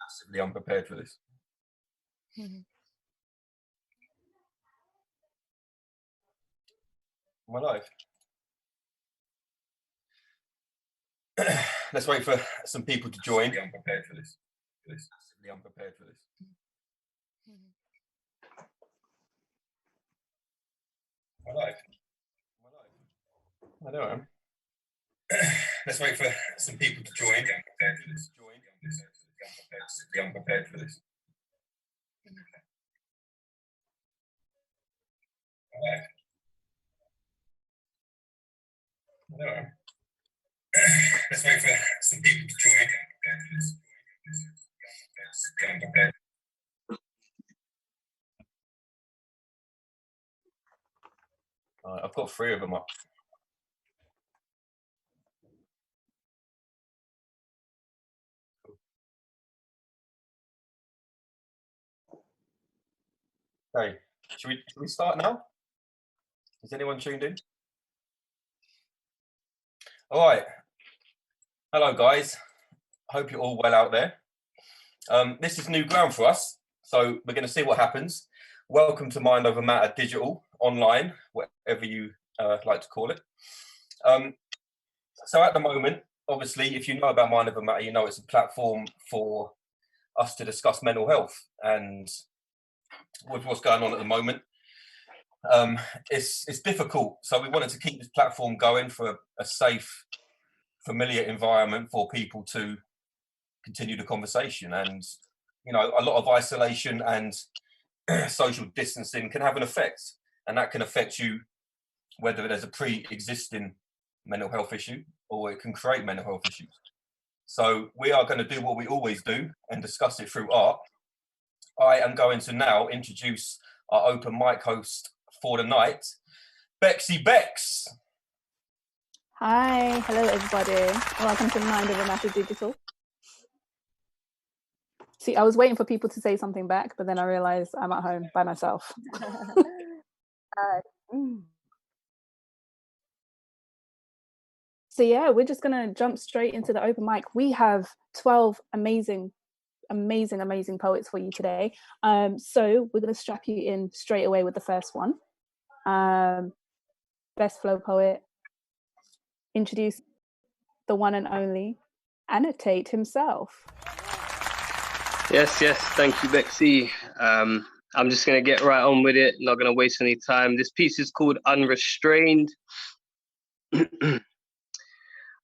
Massively unprepared for this. My life. Let's wait for some people to join. Massively unprepared for this. Massively unprepared for this. My life. I know. Let's wait for some people to join. Unprepared for this. Massively unprepared for this. My life. I know. Let's wait for some people to join. Unprepared. I've got 3 of them up. Okay, should we start now? Is anyone tuned in? All right. Hello, guys. Hope you're all well out there. This is new ground for us, so we're going to see what happens. Welcome to Mind Over Matter Digital, online, whatever you like to call it. So at the moment, obviously, if you know about Mind Over Matter, you know it's a platform for us to discuss mental health. And with what's going on at the moment, it's difficult. So we wanted to keep this platform going for a safe, familiar environment for people to continue the conversation. And, you know, a lot of isolation and social distancing can have an effect, and that can affect you whether there's a pre-existing mental health issue or it can create mental health issues. So we are going to do what we always do and discuss it through art. I am going to now introduce our open mic host for the night, Bexy Bex. Hi, hello everybody. Welcome to Mind Over Matter Digital. See, I was waiting for people to say something back, but then I realized I'm at home by myself. So yeah, we're just gonna jump straight into the open mic. We have 12 amazing poets for you today. So we're gonna strap you in straight away with the first one. Best flow poet. Introduce the one and only Annotate himself. Yes, thank you, Bexy. I'm just going to get right on with it, not going to waste any time. This piece is called Unrestrained.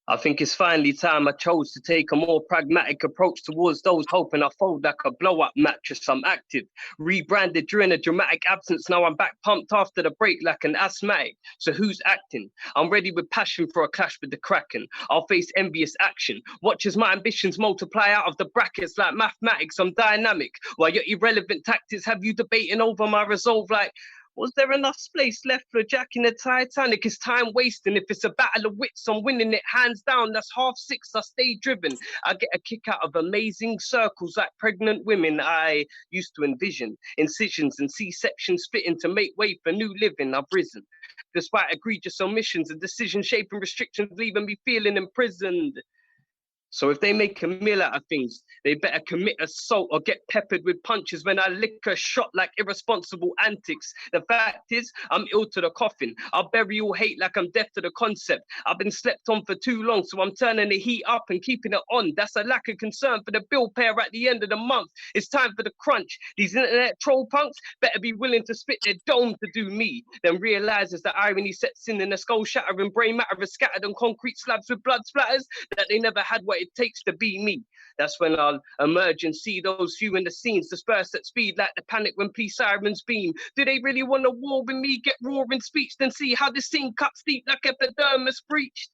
I think it's finally time I chose to take a more pragmatic approach towards those hoping I fold like a blow-up mattress. I'm active, rebranded during a dramatic absence. Now I'm back pumped after the break like an asthmatic. So who's acting? I'm ready with passion for a clash with the Kraken. I'll face envious action. Watch as my ambitions multiply out of the brackets like mathematics. I'm dynamic. While your irrelevant tactics have you debating over my resolve like, was there enough space left for Jack in the Titanic? It's time wasting. If it's a battle of wits, I'm winning it hands down. That's 6:30. I stay driven. I get a kick out of amazing circles like pregnant women I used to envision. Incisions and C-sections fitting to make way for new living. I've risen. Despite egregious omissions and decision-shaping restrictions leaving me feeling imprisoned. So if they make a meal out of things, they better commit assault or get peppered with punches when I lick a shot like irresponsible antics. The fact is, I'm ill to the coffin. I'll bury all hate like I'm deaf to the concept. I've been slept on for too long, so I'm turning the heat up and keeping it on. That's a lack of concern for the bill payer at the end of the month. It's time for the crunch. These internet troll punks better be willing to spit their dome to do me. Then realizes the irony sets in and the skull-shattering brain matter is scattered on concrete slabs with blood splatters that they never had what it takes to be me. That's when I'll emerge and see those few in the scenes disperse at speed like the panic when police sirens beam. Do they really want to war with me? Get roaring speech, then see how this scene cuts deep like epidermis breached.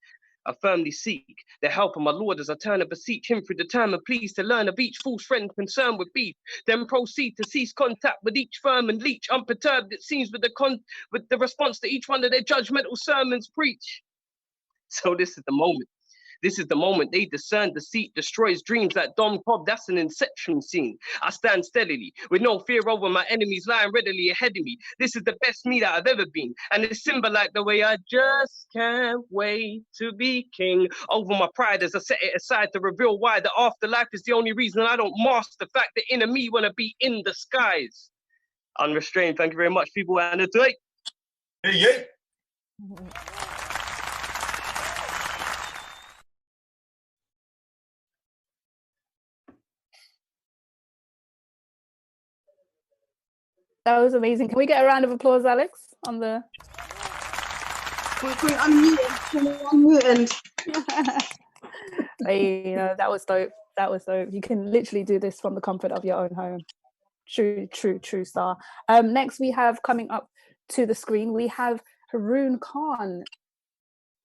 I firmly seek the help of my Lord as I turn and beseech him through determined pleas to learn of each false friend concerned with beef, then proceed to cease contact with each firm and leech, unperturbed it seems with the response to each one of their judgmental sermons preach. So this is the moment. This is the moment they discern deceit destroys dreams like Dom Cobb. That's an inception scene. I stand steadily with no fear over my enemies lying readily ahead of me. This is the best me that I've ever been. And it's Simba like the way I just can't wait to be king. Over my pride as I set it aside to reveal why the afterlife is the only reason I don't mask the fact that inner me want to be in the skies. Unrestrained. Thank you very much, people. And it's late. Yeah. That was amazing. Can we get a round of applause, Alex, on the... Unmuted. Hey, you know, that was dope. That was dope. You can literally do this from the comfort of your own home. True star. Next we have coming up to the screen, we have Haroon Khan.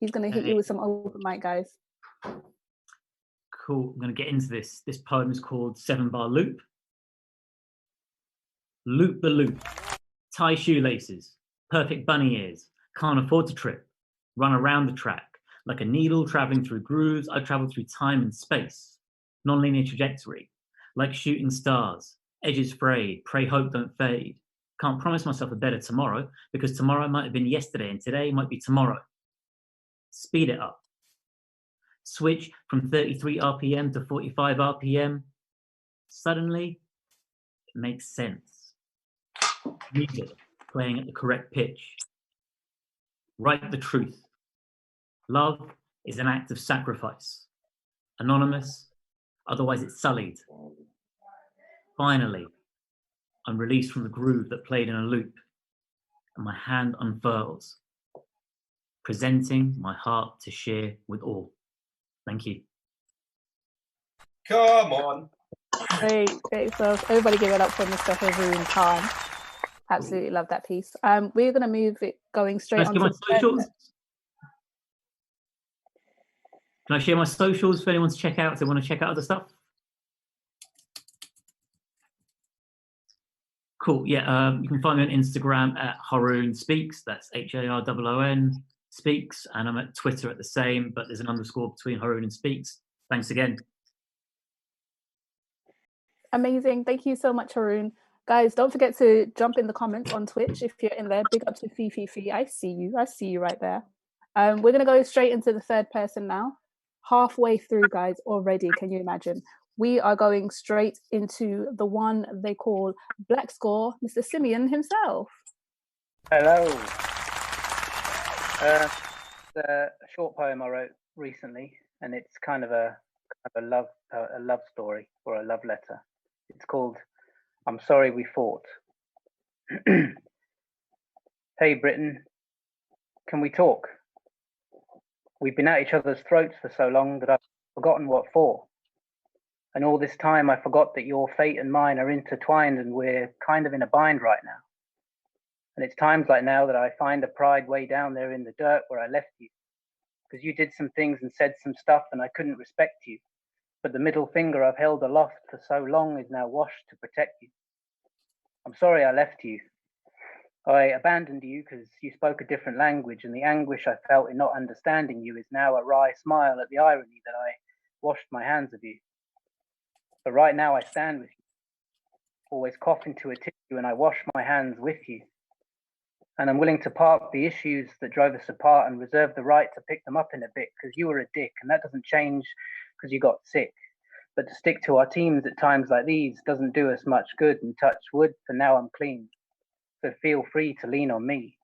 He's going to hit you with some open mic, guys. Cool. I'm going to get into this. This poem is called 7-Bar Loop. Loop the loop. Tie shoelaces. Perfect bunny ears. Can't afford to trip. Run around the track. Like a needle traveling through grooves, I travel through time and space. Non-linear trajectory. Like shooting stars. Edges frayed. Pray hope don't fade. Can't promise myself a better tomorrow because tomorrow might have been yesterday and today might be tomorrow. Speed it up. Switch from 33 RPM to 45 RPM. Suddenly, it makes sense. Music playing at the correct pitch. Write the truth. Love is an act of sacrifice. Anonymous, otherwise it's sullied. Finally, I'm released from the groove that played in a loop, and my hand unfurls, presenting my heart to share with all. Thank you. Come on. Great stuff. Everybody give it up for Mr. Haroon Khan. Absolutely love that piece. We're going to move it going straight on to my socials. Can I share my socials for anyone to check out if they want to check out other stuff? Cool. Yeah, you can find me on Instagram at Haroon Speaks. That's HAROON Speaks, and I'm at Twitter at the same, but there's an underscore between Haroon and Speaks. Thanks again. Amazing. Thank you so much, Haroon. Guys, don't forget to jump in the comments on Twitch if you're in there. Big up to Fifi. I see you right there. We're going to go straight into the third person now. Halfway through, guys, already. Can you imagine? We are going straight into the one they call Black Score, Mr. Simeon himself. Hello. A short poem I wrote recently, and it's kind of a love story or a love letter. It's called "I'm Sorry We Fought." Hey Britain, can we talk? We've been at each other's throats for so long that I've forgotten what for. And all this time I forgot that your fate and mine are intertwined, and we're kind of in a bind right now. And it's times like now that I find a pride way down there in the dirt where I left you. Because you did some things and said some stuff and I couldn't respect you. But the middle finger I've held aloft for so long is now washed to protect you. I'm sorry I left you. I abandoned you because you spoke a different language, and the anguish I felt in not understanding you is now a wry smile at the irony that I washed my hands of you. But right now I stand with you, always cough into a tissue, and I wash my hands with you. And I'm willing to park the issues that drove us apart and reserve the right to pick them up in a bit, because you were a dick, and that doesn't change because you got sick. But to stick to our teams at times like these doesn't do us much good, and touch wood, for now I'm clean. So feel free to lean on me.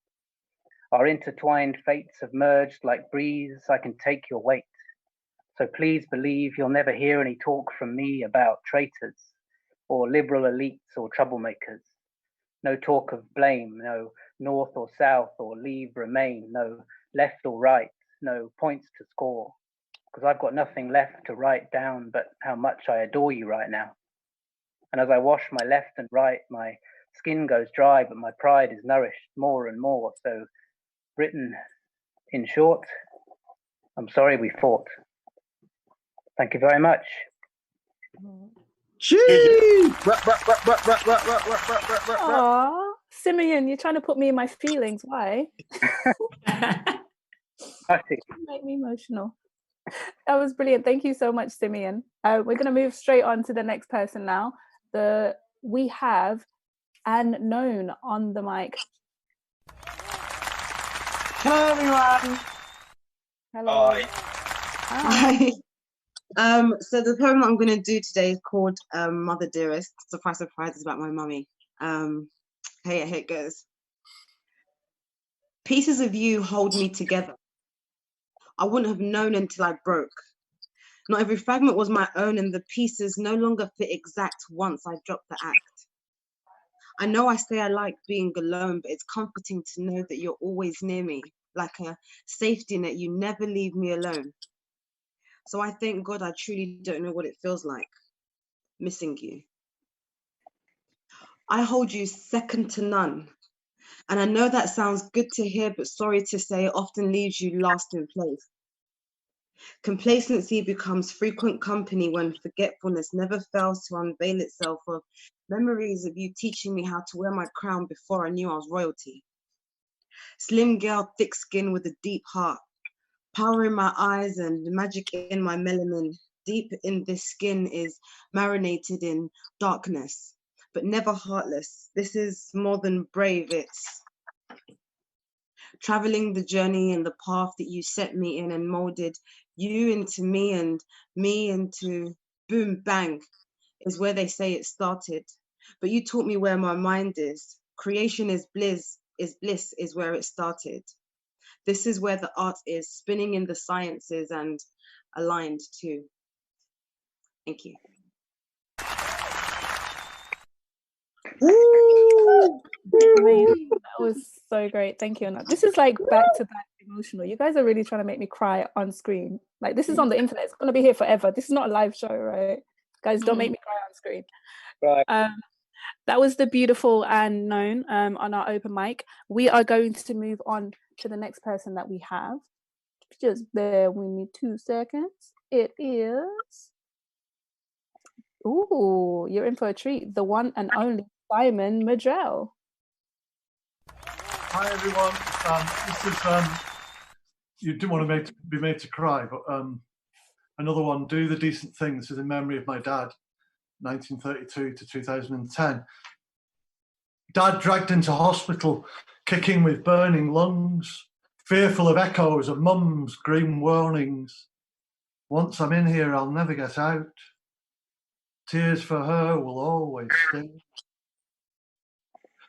Our intertwined fates have merged like breeze, I can take your weight. So please believe you'll never hear any talk from me about traitors or liberal elites or troublemakers. No talk of blame, no north or south or leave remain, no left or right, no points to score. Because I've got nothing left to write down but how much I adore you right now. And as I wash my left and right, my skin goes dry, but my pride is nourished more and more. So Britain, in short, I'm sorry we fought. Thank you very much. Aww, Simeon, you're trying to put me in my feelings. Why? You make me emotional. That was brilliant. Thank you so much, Simeon. We're going to move straight on to the next person now. We have Unknown on the mic. Hello, everyone. Hello. Hi. Hi. Hi. So the poem I'm going to do today is called Mother Dearest. Surprise, surprise, it's about my mummy. Here it goes. Pieces of you hold me together. I wouldn't have known until I broke. Not every fragment was my own, and the pieces no longer fit exact once I dropped the act. I know I say I like being alone, but it's comforting to know that you're always near me, like a safety net. You never leave me alone. So I thank God I truly don't know what it feels like, missing you. I hold you second to none. And I know that sounds good to hear, but sorry to say, it often leaves you last in place. Complacency becomes frequent company when forgetfulness never fails to unveil itself of memories of you teaching me how to wear my crown before I knew I was royalty. Slim girl, thick skin with a deep heart, power in my eyes and magic in my melanin. Deep in this skin is marinated in darkness, but never heartless. This is more than brave, it's traveling the journey and the path that you set me in and molded you into me and me into boom, bang, is where they say it started. But you taught me where my mind is. Creation is bliss is where it started. This is where the art is, spinning in the sciences and aligned too. Thank you. Amazing. That was so great. Thank you. This is like back to back emotional. You guys are really trying to make me cry on screen. Like, this is on the internet. It's going to be here forever. This is not a live show, right? Guys, don't make me cry on screen. Right. That was the beautiful Unknown on our open mic. We are going to move on to the next person that we have. Just bear with me 2 seconds. It is... Ooh, you're in for a treat. The one and only Simon Madrell. Hi everyone. This is you didn't want to be made to cry, but another one. Do the Decent Thing. This is in memory of my dad, 1932 to 2010. Dad dragged into hospital, kicking with burning lungs, fearful of echoes of mum's grim warnings. Once I'm in here, I'll never get out. Tears for her will always sting.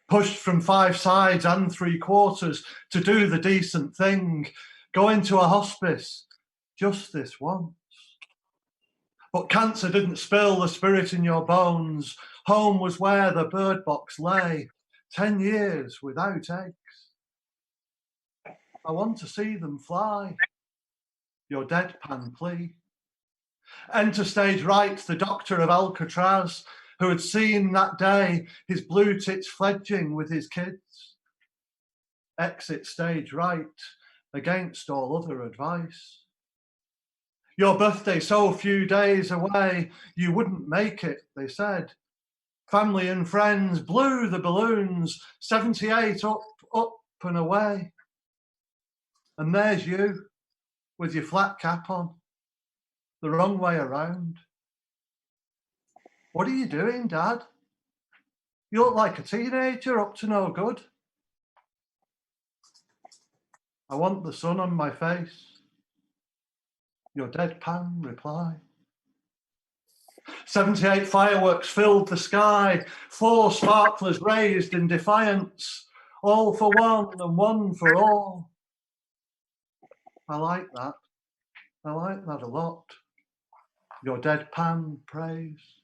Pushed from 5 sides and 3/4 to do the decent thing, go into a hospice just this once. But cancer didn't spill the spirit in your bones. Home was where the bird box lay, 10 years without eggs. I want to see them fly, your deadpan plea. Enter stage right, the doctor of Alcatraz, who had seen that day his blue tits fledging with his kids. Exit stage right, against all other advice. Your birthday so few days away, you wouldn't make it, they said. Family and friends blew the balloons, 78 up and away. And there's you, with your flat cap on, the wrong way around. What are you doing, Dad? You look like a teenager up to no good. I want the sun on my face. Your deadpan reply. 78 fireworks filled the sky, 4 sparklers raised in defiance, all for one and one for all. I like that. I like that a lot. Your deadpan praise.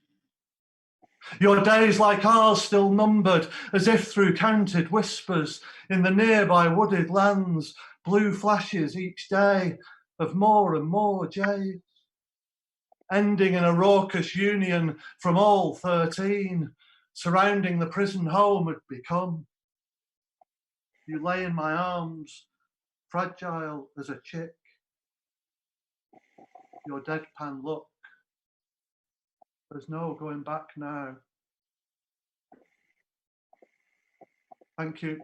Your days like ours still numbered, as if through counted whispers, in the nearby wooded lands, blue flashes each day of more and more jays, ending in a raucous union from all 13, surrounding the prison home had become. You lay in my arms, fragile as a chick. Your deadpan look. There's no going back now. Thank you.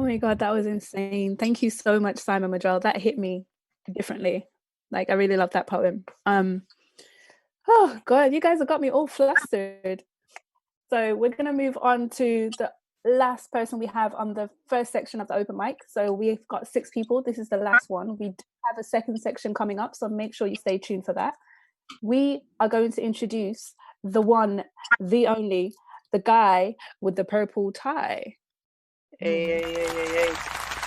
my God, that was insane. Thank you so much, Simon Majel. That hit me differently. Like, I really love that poem. Oh God, you guys have got me all flustered. So we're going to move on to the last person we have on the first section of the open mic. So we've got 6 people. This is the last one. We do have a second section coming up, so make sure you stay tuned for that. We are going to introduce the one, the only, the guy with the purple tie. Hey.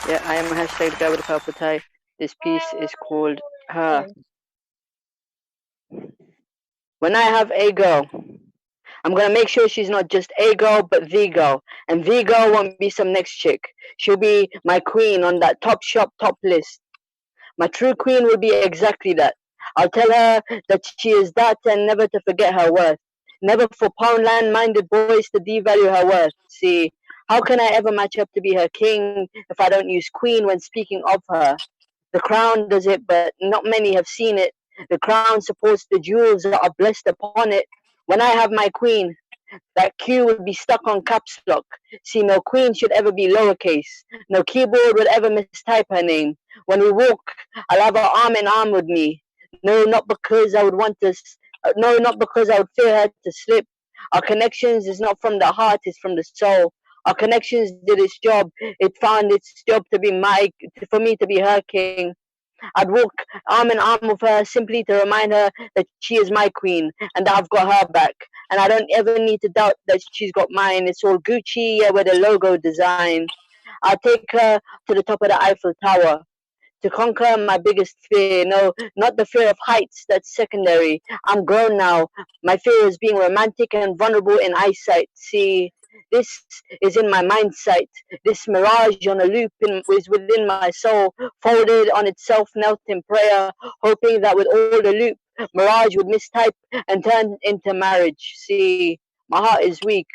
Yeah, I am hashtag the guy with the purple tie. This piece is called Her. When I have a girl, I'm gonna make sure she's not just a girl, but the girl. And the girl won't be some next chick. She'll be my queen on that top shop top list. My true queen will be exactly that. I'll tell her that she is that and never to forget her worth. Never for Poundland-minded boys to devalue her worth. See, how can I ever match up to be her king if I don't use queen when speaking of her? The crown does it, but not many have seen it. The crown supports the jewels that are blessed upon it. When I have my queen, that Q would be stuck on caps lock. See, no queen should ever be lowercase. No keyboard would ever mistype her name. When we walk, I'll have her arm in arm with me. No, not because I would want to. No, not because I would fear her to slip. Our connections is not from the heart; it's from the soul. Our connections did its job. It found its job to be for me to be her king. I'd walk arm in arm with her simply to remind her that she is my queen and that I've got her back. And I don't ever need to doubt that she's got mine. It's all Gucci, yeah, with a logo design. I'll take her to the top of the Eiffel Tower to conquer my biggest fear. No, not the fear of heights, that's secondary. I'm grown now. My fear is being romantic and vulnerable in eyesight. See, this is in my mind sight. This mirage on a loop is within my soul, folded on itself, knelt in prayer, hoping that with all the loop, mirage would mistype and turn into marriage. See, my heart is weak.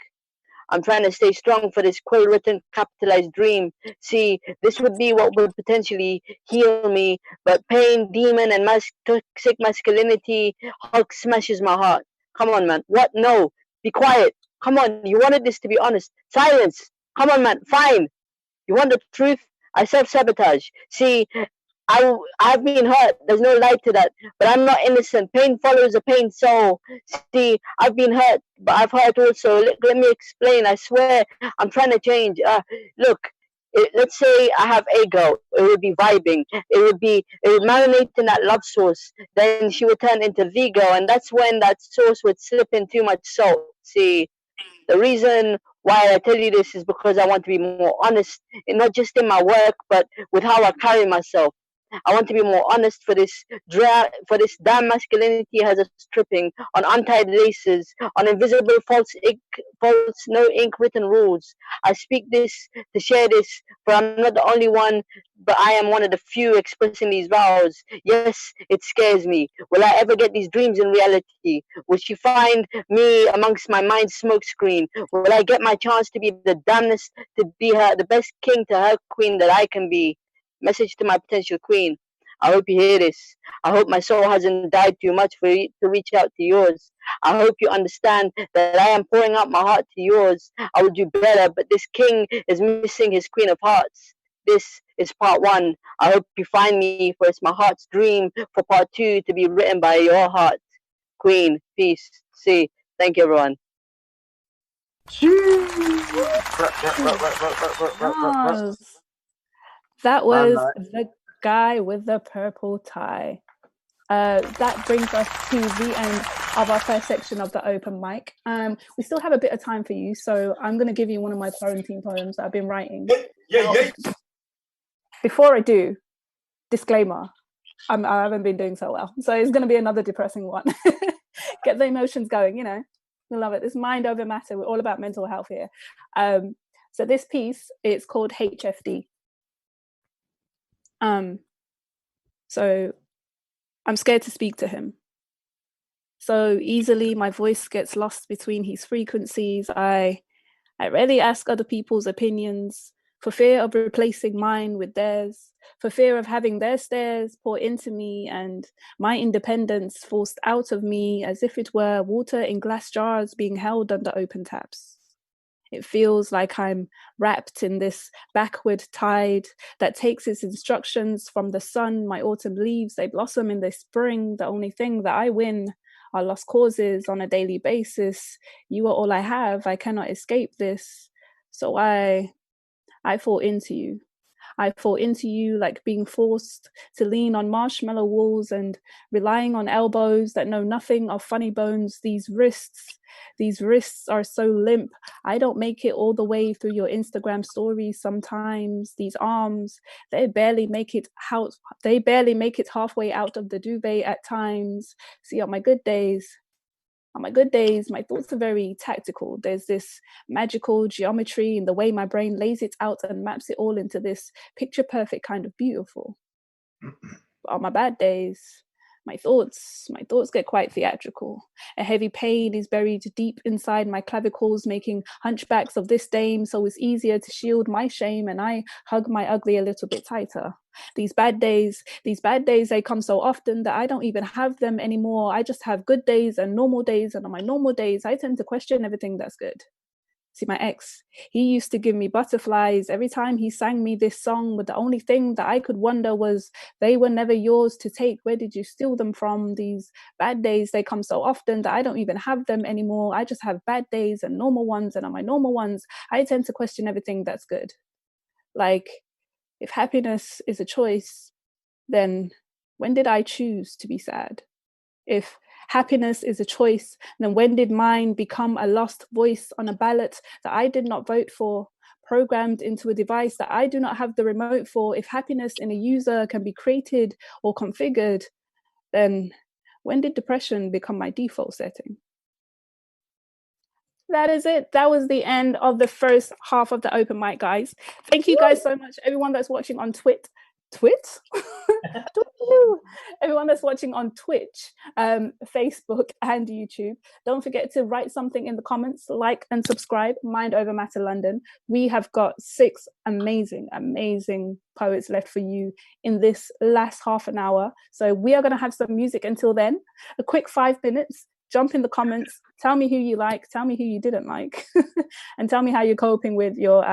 I'm trying to stay strong for this quill-written capitalized dream. See, this would be what would potentially heal me, but pain, demon, and toxic masculinity, Hulk smashes my heart. Come on, man. What? No. Be quiet. Come on. You wanted this to be honest. Silence. Come on, man. Fine. You want the truth? I self-sabotage. See, I've been hurt. There's no lie to that. But I'm not innocent. Pain follows a pain soul. See, I've been hurt, but I've hurt also. Let me explain. I swear, I'm trying to change. Look, let's say I have a girl. It would be vibing. It would marinate in that love sauce. Then she would turn into the girl, and that's when that sauce would slip in too much salt. See, the reason why I tell you this is because I want to be more honest, and not just in my work, but with how I carry myself. I want to be more honest for this damn masculinity has us tripping on untied laces, on invisible false no ink written rules. I speak this to share this, for I'm not the only one, but I am one of the few expressing these vows. Yes, it scares me. Will I ever get these dreams in reality? Will she find me amongst my mind's smokescreen? Will I get my chance to be the damnedest, to be the best king to her queen that I can be? Message to my potential queen. I hope you hear this. I hope my soul hasn't died too much for you to reach out to yours. I hope you understand that I am pouring out my heart to yours. I will do better, but this king is missing his queen of hearts. This is part 1. I hope you find me, for it's my heart's dream for part 2 to be written by your heart. Queen, peace. See. Thank you, everyone. That was the guy with the purple tie. That brings us to the end of our first section of the open mic. We still have a bit of time for you, so I'm going to give you one of my quarantine poems that I've been writing. Before I do, disclaimer, I haven't been doing so well, so it's going to be another depressing one. Get the emotions going, you know. I love it. It's mind over matter. We're all about mental health here. So this piece, it's called HFD. So I'm scared to speak to him. So easily my voice gets lost between his frequencies. I rarely ask other people's opinions for fear of replacing mine with theirs, for fear of having their stares pour into me and my independence forced out of me as if it were water in glass jars being held under open taps. It feels like I'm wrapped in this backward tide that takes its instructions from the sun. My autumn leaves, they blossom in the spring. The only thing that I win are lost causes on a daily basis. You are all I have. I cannot escape this. So I fall into you. I fall into you like being forced to lean on marshmallow walls and relying on elbows that know nothing of funny bones. These wrists are so limp. I don't make it all the way through your Instagram stories sometimes. These arms, they barely make it halfway out of the duvet at times. See, on my good days, my thoughts are very tactical. There's this magical geometry in the way my brain lays it out and maps it all into this picture perfect kind of beautiful. But on my bad days, my thoughts get quite theatrical. A heavy pain is buried deep inside my clavicles, making hunchbacks of this dame, so it's easier to shield my shame, and I hug my ugly a little bit tighter. These bad days, they come so often that I don't even have them anymore. I just have good days and normal days, and on my normal days, I tend to question everything that's good. See, my ex, he used to give me butterflies every time he sang me this song, but the only thing that I could wonder was, they were never yours to take. Where did you steal them from? These bad days, they come so often that I don't even have them anymore. I just have bad days and normal ones, and on my normal ones, I tend to question everything that's good. Like, if happiness is a choice, then when did I choose to be sad? If happiness is a choice, then when did mine become a lost voice on a ballot that I did not vote for, programmed into a device that I do not have the remote for? If happiness in a user can be created or configured, then when did depression become my default setting? That is it. That was the end of the first half of the open mic, guys. Thank you guys so much, everyone that's watching on Twitch. Everyone that's watching on Twitch, Facebook and YouTube, don't forget to write something in the comments, like and subscribe. Mind Over Matter London. We have got 6 amazing poets left for you in this last half an hour, so we are going to have some music until then. A quick 5 minutes. Jump in the comments, tell me who you like, tell me who you didn't like, and tell me how you're coping with your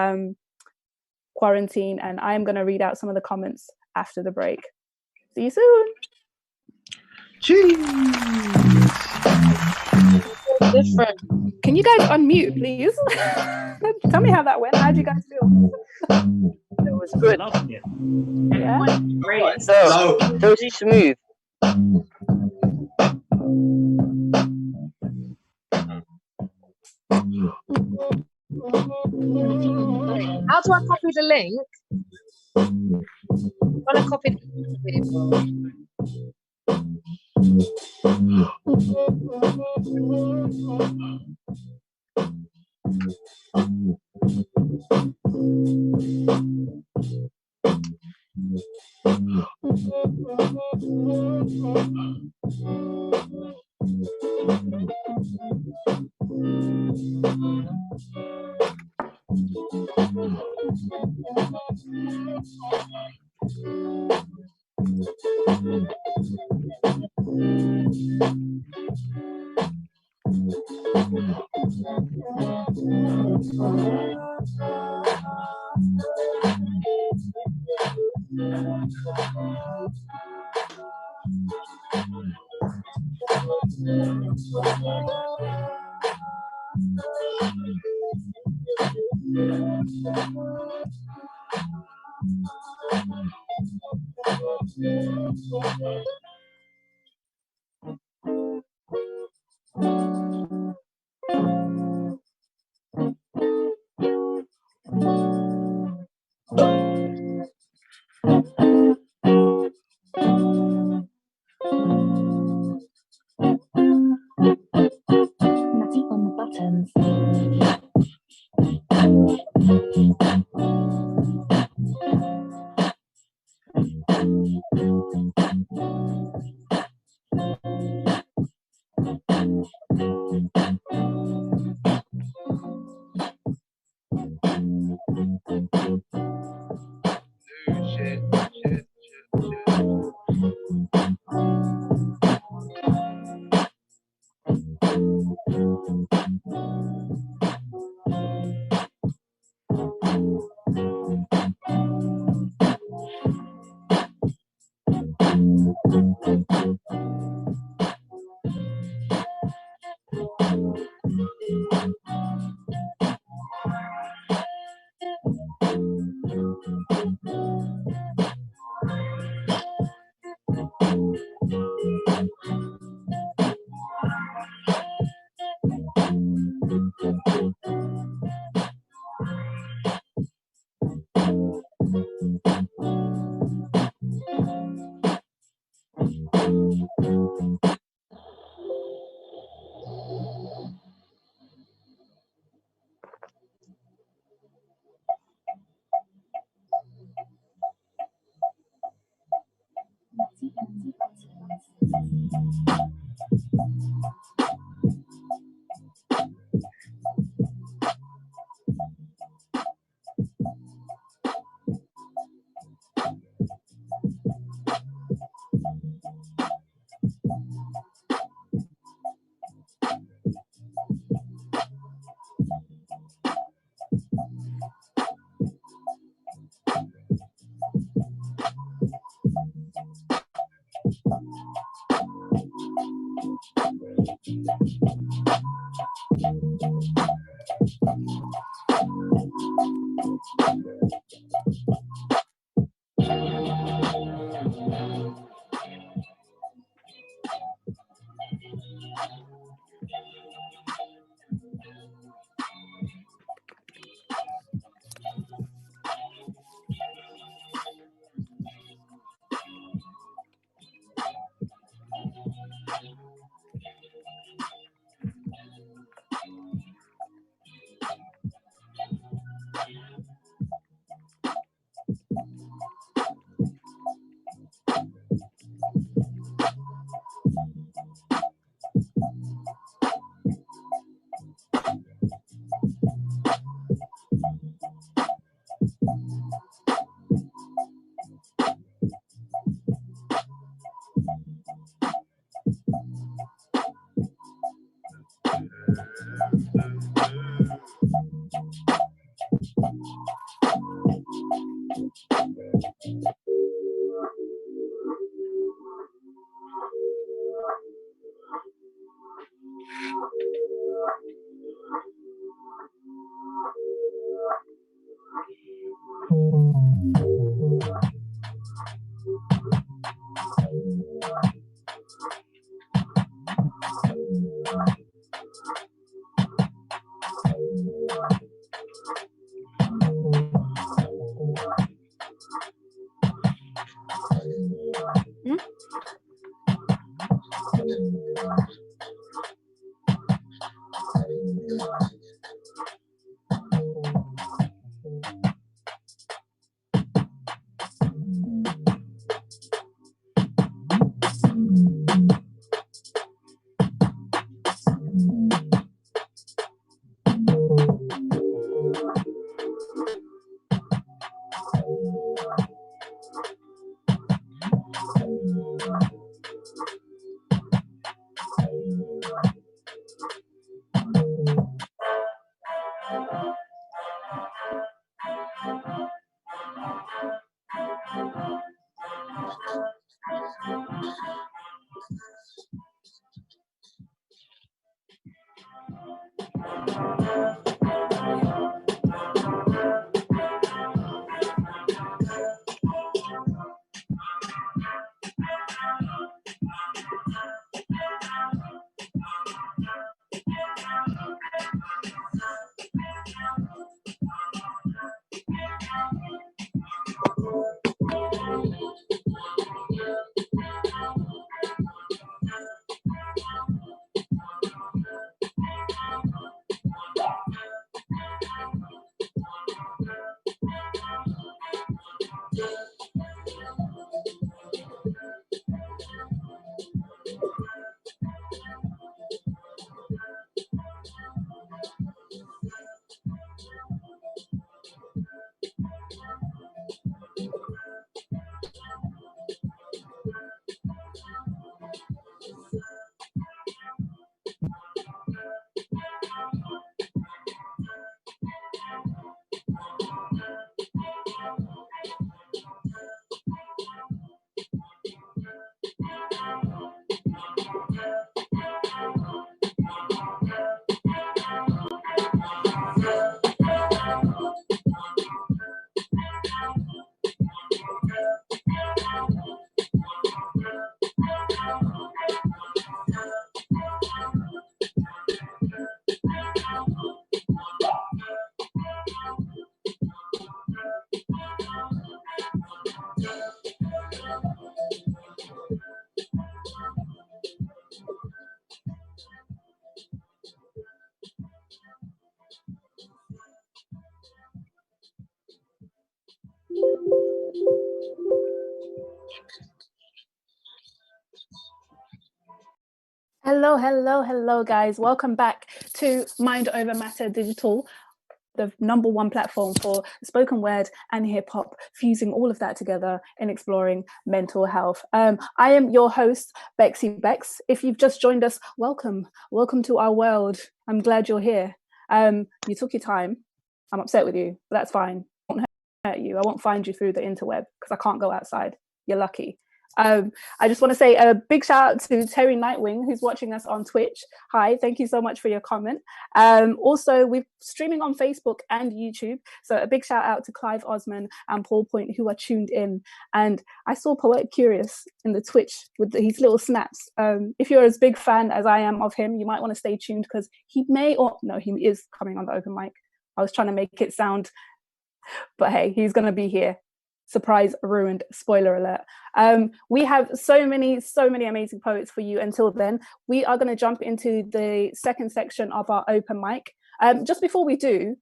quarantine, and I'm going to read out some of the comments after the break. See you soon. Cheers. Different. Can you guys unmute, please? Tell me how that went. How did you guys feel? It was good. Yeah. Great. So smooth. How do I copy the link? I'm gonna copy the buttons. Hello, hello, hello, guys. Welcome back to Mind Over Matter Digital, the #1 platform for spoken word and hip hop, fusing all of that together and exploring mental health. I am your host, Bexy Bex. If you've just joined us, welcome. Welcome to our world. I'm glad you're here. You took your time. I'm upset with you, but that's fine. I won't hurt you. I won't find you through the interweb because I can't go outside. You're lucky. I just want to say a big shout out to Terry Nightwing, who's watching us on Twitch. Hi, thank you so much for your comment. Also, we're streaming on Facebook and YouTube. So a big shout out to Clive Osman and Paul Point, who are tuned in. And I saw Poetic Curious in the Twitch with his little snaps. If you're as big fan as I am of him, you might want to stay tuned because he may or no, he is coming on the open mic. I was trying to make it sound, but hey, he's going to be here. Surprise ruined, spoiler alert. We have so many amazing poets for you. Until then, we are going to jump into the second section of our open mic. Just before we do,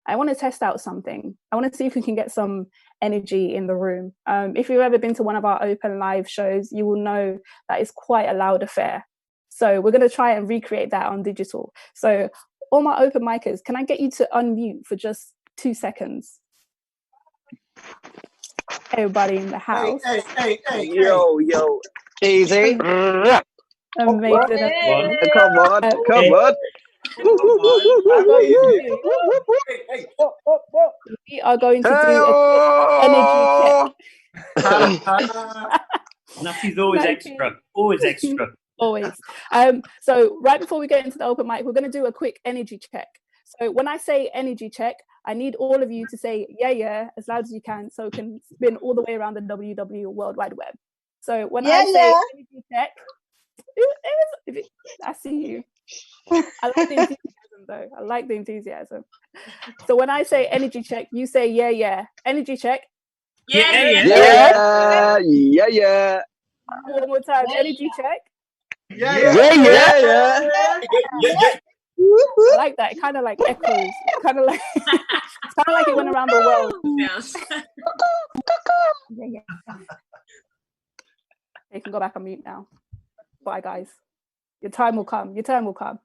I want to test out something. I want to see if we can get some energy in the room. If you've ever been to one of our open live shows, you will know that it's quite a loud affair. So we're going to try and recreate that on digital. So all my open micers, can I get you to unmute for just 2 seconds? Everybody in the house. Hey. Yo. Easy. Amazing. Come on. We are going to do a quick energy check. Nutty's always extra. Always extra. Always. So right before we get into the open mic, we're going to do a quick energy check. So when I say energy check, I need all of you to say yeah as loud as you can so it can spin all the way around the WW World Wide Web. So when I say energy check, I see you. I like the enthusiasm though. I like the enthusiasm. So when I say energy check, you say yeah. Energy check. Yeah. One more time. Energy check. Yeah. I like that. It kind of like echoes. It's kind of like it went around the world. Yeah. You can go back on mute now. Bye, guys. Your time will come. Your turn will come.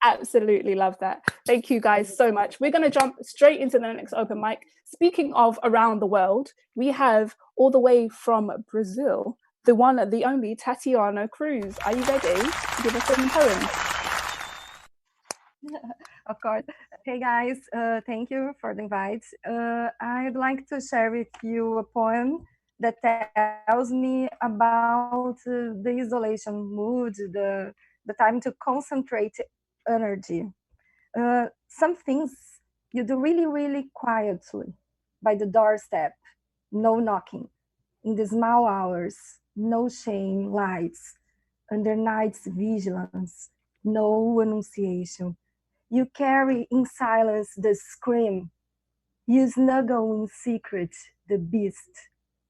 Absolutely love that. Thank you guys so much. We're going to jump straight into the next open mic. Speaking of around the world, we have all the way from Brazil, the one, the only Tatiana Cruz. Are you ready to give us some poems? Of course. Hey guys, thank you for the invite. I'd like to share with you a poem that tells me about the isolation mood, the time to concentrate energy. Some things you do really quietly by the doorstep, no knocking, in the small hours, no shame lights, under night's vigilance, no annunciation. You carry in silence the scream. You snuggle in secret the beast.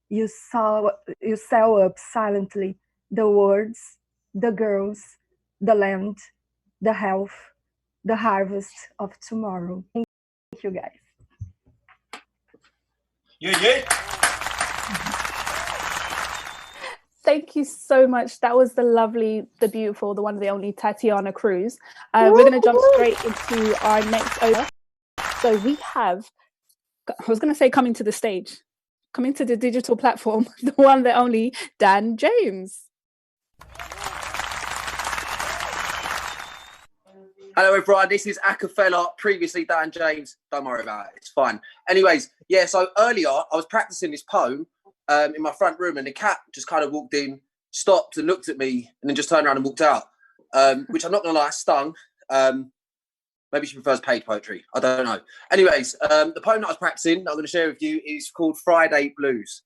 You sew up silently the words, the girls, the land, the health, the harvest of tomorrow. Thank you, guys. Yeah. Thank you so much. That was the lovely, the beautiful, the one, the only Tatiana Cruz. We're going to jump straight into our next over. So we have, I was going to say coming to the stage, coming to the digital platform, the one, the only Dan James. Hello everyone, this is Acapella, previously Dan James. Don't worry about it, it's fine. Anyways, yeah, so earlier I was practicing this poem in my front room and the cat just kind of walked in, stopped and looked at me and then just turned around and walked out, which I'm not gonna lie, stung. Maybe she prefers paid poetry, I don't know. Anyways, the poem that I was practicing that I'm gonna share with you is called Friday Blues.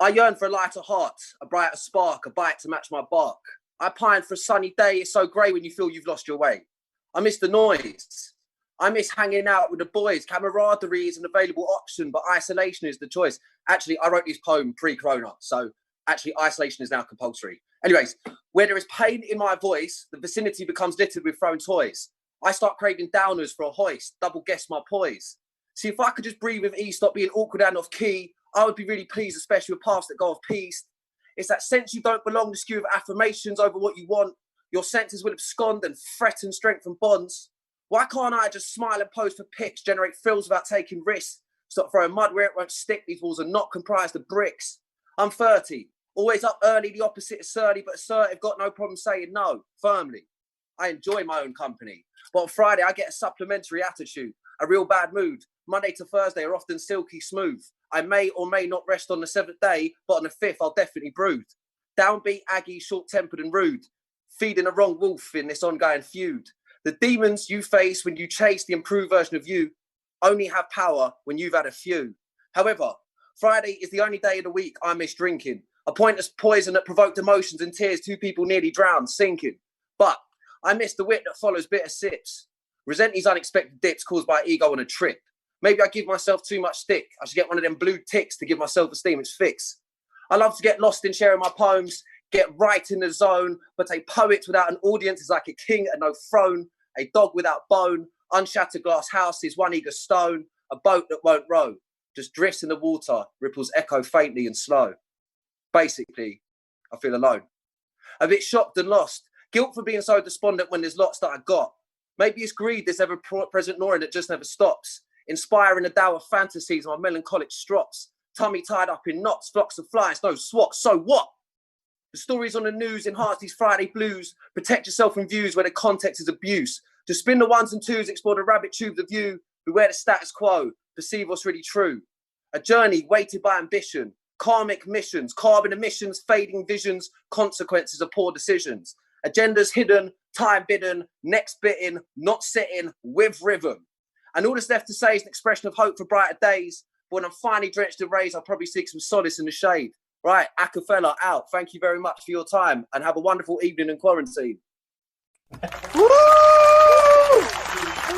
I yearn for a lighter heart, a brighter spark, a bite to match my bark. I pine for a sunny day. It's so grey when you feel you've lost your way. I miss the noise. I miss hanging out with the boys. Camaraderie is an available option, but isolation is the choice. Actually, I wrote this poem pre-corona, so actually isolation is now compulsory. Anyways, where there is pain in my voice, the vicinity becomes littered with thrown toys. I start craving downers for a hoist, double guess my poise. See, if I could just breathe with ease, stop being awkward and off key, I would be really pleased, especially with paths that go off piste. It's that sense you don't belong, the skew of affirmations over what you want. Your senses will abscond and threaten strength and bonds. Why can't I just smile and pose for pics, generate thrills without taking risks? Stop throwing mud where it won't stick. These walls are not comprised of bricks. I'm 30, always up early, the opposite is surly, but assertive, got no problem saying no, firmly. I enjoy my own company. But on Friday, I get a supplementary attitude, a real bad mood. Monday to Thursday are often silky smooth. I may or may not rest on the 7th day, but on the 5th, I'll definitely brood. Downbeat, aggy, short-tempered and rude. Feeding a wrong wolf in this ongoing feud. The demons you face when you chase the improved version of you only have power when you've had a few. However, Friday is the only day of the week I miss drinking. A pointless poison that provoked emotions and tears, 2 people nearly drowned, sinking. But I miss the wit that follows bitter sips. Resent these unexpected dips caused by ego on a trip. Maybe I give myself too much stick. I should get one of them blue ticks to give my self-esteem its fix. I love to get lost in sharing my poems, get right in the zone, but a poet without an audience is like a king and no throne, a dog without bone, unshattered glass house is one eager stone, a boat that won't row, just drifts in the water, ripples echo faintly and slow. Basically, I feel alone. A bit shocked and lost, guilt for being so despondent when there's lots that I got. Maybe it's greed, this ever-present gnawing that just never stops. Inspiring a dow of fantasies, my melancholic strops. Tummy tied up in knots, flocks of flies, no swats, so what? The stories on the news enhance these Friday blues. Protect yourself from views where the context is abuse. To spin the ones and twos, explore the rabbit tubes of you. Beware the status quo, perceive what's really true. A journey weighted by ambition. Karmic missions, carbon emissions, fading visions, consequences of poor decisions. Agendas hidden, time bidden, next bitten, not sitting, with rhythm. And all that's left to say is an expression of hope for brighter days. But when I'm finally drenched in rays, I'll probably seek some solace in the shade. Right, Akafella out. Thank you very much for your time and have a wonderful evening in quarantine. Woo!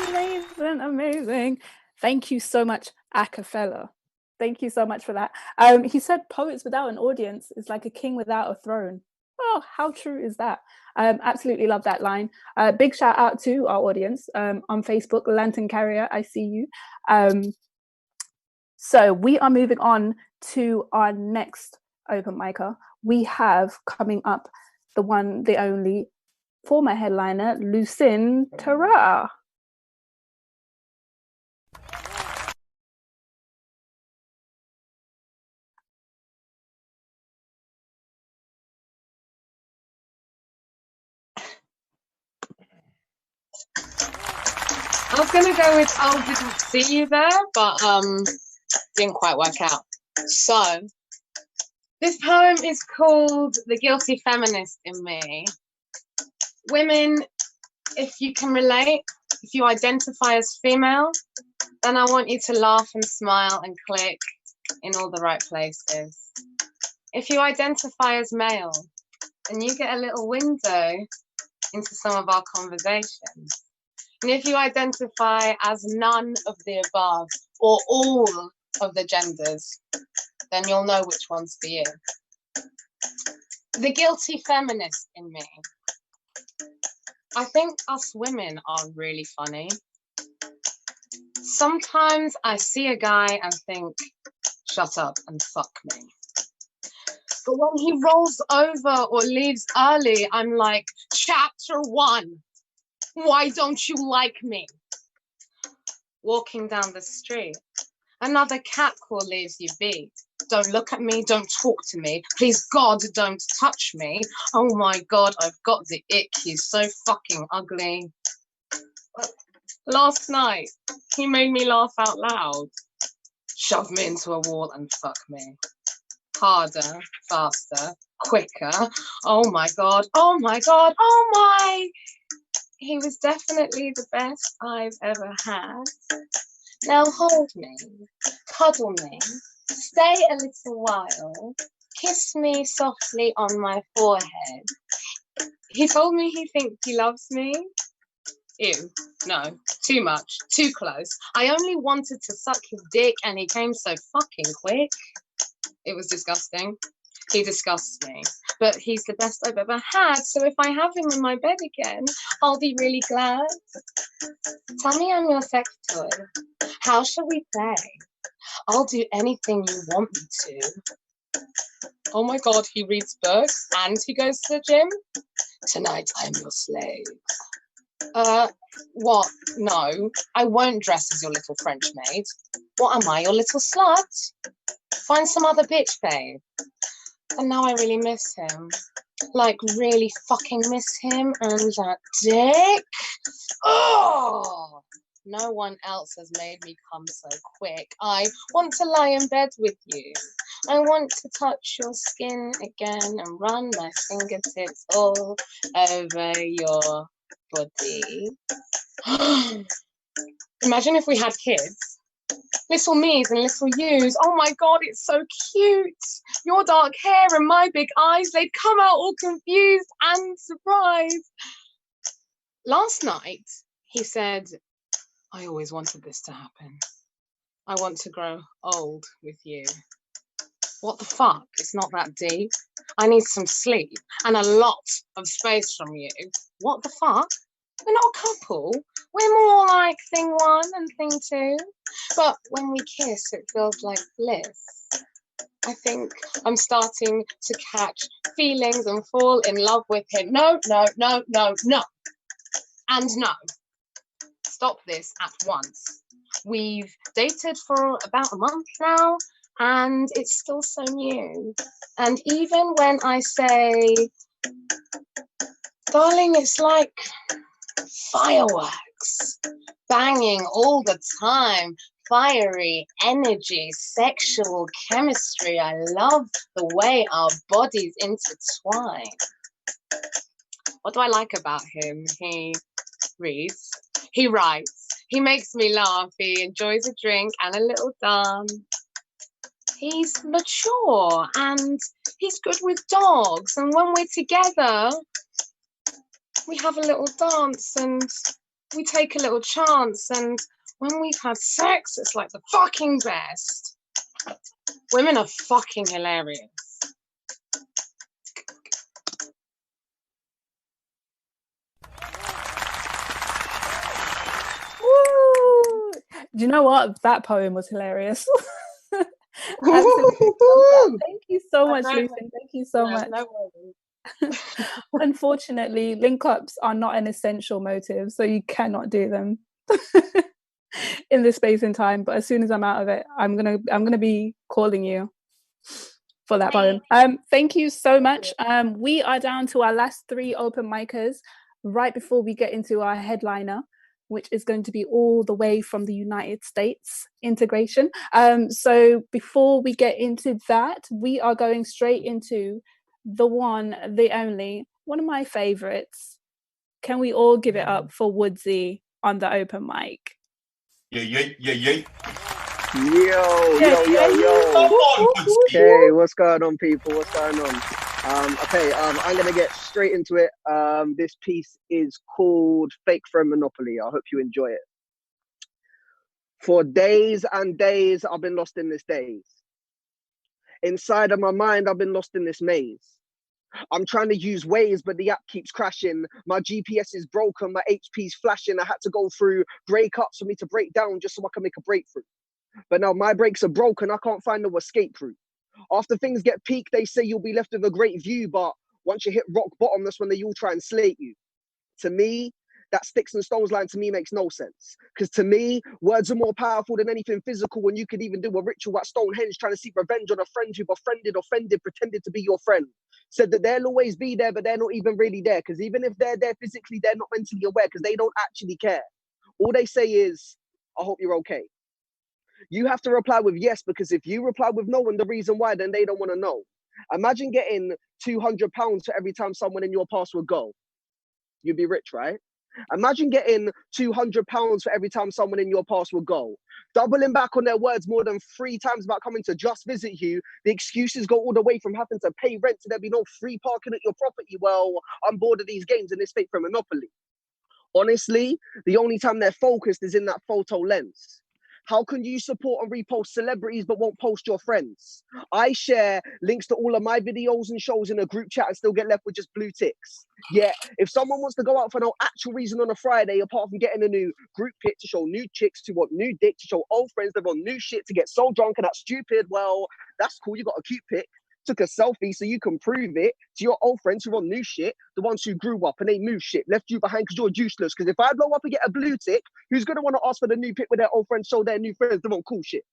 Amazing, amazing. Thank you so much, Akafella. Thank you so much for that. He said poets without an audience is like a king without a throne. Oh, how true is that? Absolutely love that line. Big shout out to our audience on Facebook, Lantern Carrier, I see you. So we are moving on to our next open micer. We have coming up the one, the only former headliner, Lucin Tara. I was going to go with "Oh, didn't see you there," but didn't quite work out. So this poem is called "The Guilty Feminist in Me." Women, if you can relate, if you identify as female, then I want you to laugh and smile and click in all the right places. If you identify as male, then you get a little window into some of our conversations. And if you identify as none of the above or all of the genders, then you'll know which one's for you. The guilty feminist in me. I think us women are really funny. Sometimes I see a guy and think, shut up and fuck me. But when he rolls over or leaves early, I'm like, chapter 1. Why don't you like me? Walking down the street, another catcall leaves you beat. Don't look at me, don't talk to me. Please God, don't touch me. Oh my God, I've got the ick. He's so fucking ugly. Last night, he made me laugh out loud. Shove me into a wall and fuck me. Harder, faster, quicker. Oh my God, oh my God, oh my. He was definitely the best I've ever had. Now hold me, cuddle me, stay a little while, kiss me softly on my forehead. He told me he thinks he loves me. Ew, no, too much, too close. I only wanted to suck his dick and he came so fucking quick. It was disgusting. He disgusts me, but he's the best I've ever had. So if I have him in my bed again, I'll be really glad. Tell me I'm your sex toy. How shall we play? I'll do anything you want me to. Oh my God, he reads books and he goes to the gym. Tonight I'm your slave. What? No, I won't dress as your little French maid. What am I, your little slut? Find some other bitch, babe. And now I really miss him. Like, really fucking miss him and that dick. Oh! No one else has made me come so quick. I want to lie in bed with you. I want to touch your skin again and run my fingertips all over your body. Imagine if we had kids. Little me's and little you's. Oh my God, it's so cute. Your dark hair and my big eyes, they'd come out all confused and surprised. Last night, he said, I always wanted this to happen. I want to grow old with you. What the fuck? It's not that deep. I need some sleep and a lot of space from you. What the fuck? We're not a couple. We're more like thing one and thing two. But when we kiss, it feels like bliss. I think I'm starting to catch feelings and fall in love with him. No, no, no, no, no. And no. Stop this at once. We've dated for about a month now, and it's still so new. And even when I say, darling, it's like fireworks, banging all the time, fiery energy, sexual chemistry. I love the way our bodies intertwine. What do I like about him? He reads, he writes, he makes me laugh, he enjoys a drink and a little dance. He's mature and he's good with dogs, and when we're together, we have a little dance and we take a little chance, and when we've had sex, it's like the fucking best. Women are fucking hilarious. Woo! Do you know what? That poem was hilarious. Thank you so much, Lucian. Thank you so much. No worries. Unfortunately, link ups are not an essential motive, so you cannot do them in this space and time. But as soon as I'm out of it, I'm gonna be calling you for that poem. Thank you so much. We are down to our last 3 open micers right before we get into our headliner, which is going to be all the way from the United States, Integration. So before we get into that, we are going straight into the one, the only, one of my favorites. Can we all give it up for Woodsy on the open mic? Yeah, yeah, yeah, yeah. Yo. Okay, what's going on, people? What's going on? I'm gonna get straight into it. This piece is called Fake Friend Monopoly. I hope you enjoy it. For days and days, I've been lost in this daze. Inside of my mind, I've been lost in this maze. I'm trying to use Waze, but the app keeps crashing. My GPS is broken, my HP's flashing. I had to go through breakups for me to break down just so I can make a breakthrough. But now my brakes are broken, I can't find no escape route. After things get peaked, they say you'll be left with a great view, but once you hit rock bottom, that's when they all try and slate you. To me, that sticks and stones line to me makes no sense. Because to me, words are more powerful than anything physical, when you could even do a ritual at Stonehenge trying to seek revenge on a friend who befriended, offended, pretended to be your friend. Said that they'll always be there, but they're not even really there. Because even if they're there physically, they're not mentally aware because they don't actually care. All they say is, I hope you're okay. You have to reply with yes, because if you reply with no and the reason why, then they don't want to know. Imagine getting £200 for every time someone in your past would go. You'd be rich, right? Imagine getting £200 for every time someone in your past would go. Doubling back on their words more than 3 times about coming to just visit you. The excuses go all the way from having to pay rent to there be no free parking at your property. Well, I'm bored of these games and this fake for Monopoly. Honestly, the only time they're focused is in that photo lens. How can you support and repost celebrities but won't post your friends? I share links to all of my videos and shows in a group chat and still get left with just blue ticks. Yet, if someone wants to go out for no actual reason on a Friday, apart from getting a new group pic to show new chicks, to want new dick, to show old friends that want new shit, to get so drunk and that stupid, well, that's cool, you got a cute pic. took a selfie so you can prove it to your old friends who are on new shit, the ones who grew up and they move shit, left you behind because you're useless. Because if I blow up and get a blue tick, who's going to want to ask for the new pic with their old friends, show their new friends they want cool shit?